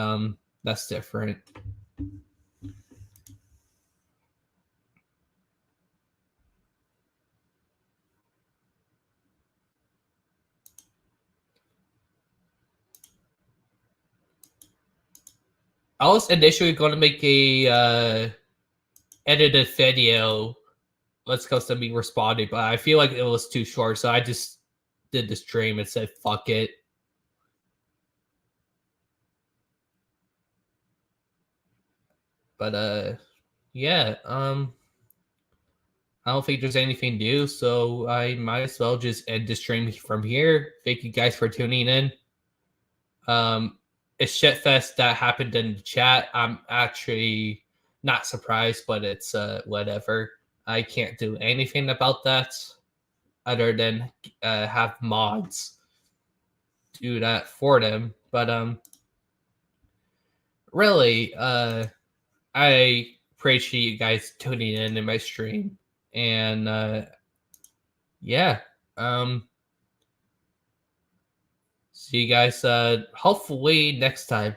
that's different. I was initially going to make a edited video. Let's go to me responding, but I feel like it was too short, so I just did the stream and said fuck it. But yeah, I don't think there's anything new, so I might as well just end the stream from here. Thank you guys for tuning in. It's shitfest that happened in the chat. I'm actually not surprised, but it's whatever. I can't do anything about that other than have mods do that for them. But really, I appreciate you guys tuning in my stream, and yeah, see you guys hopefully next time.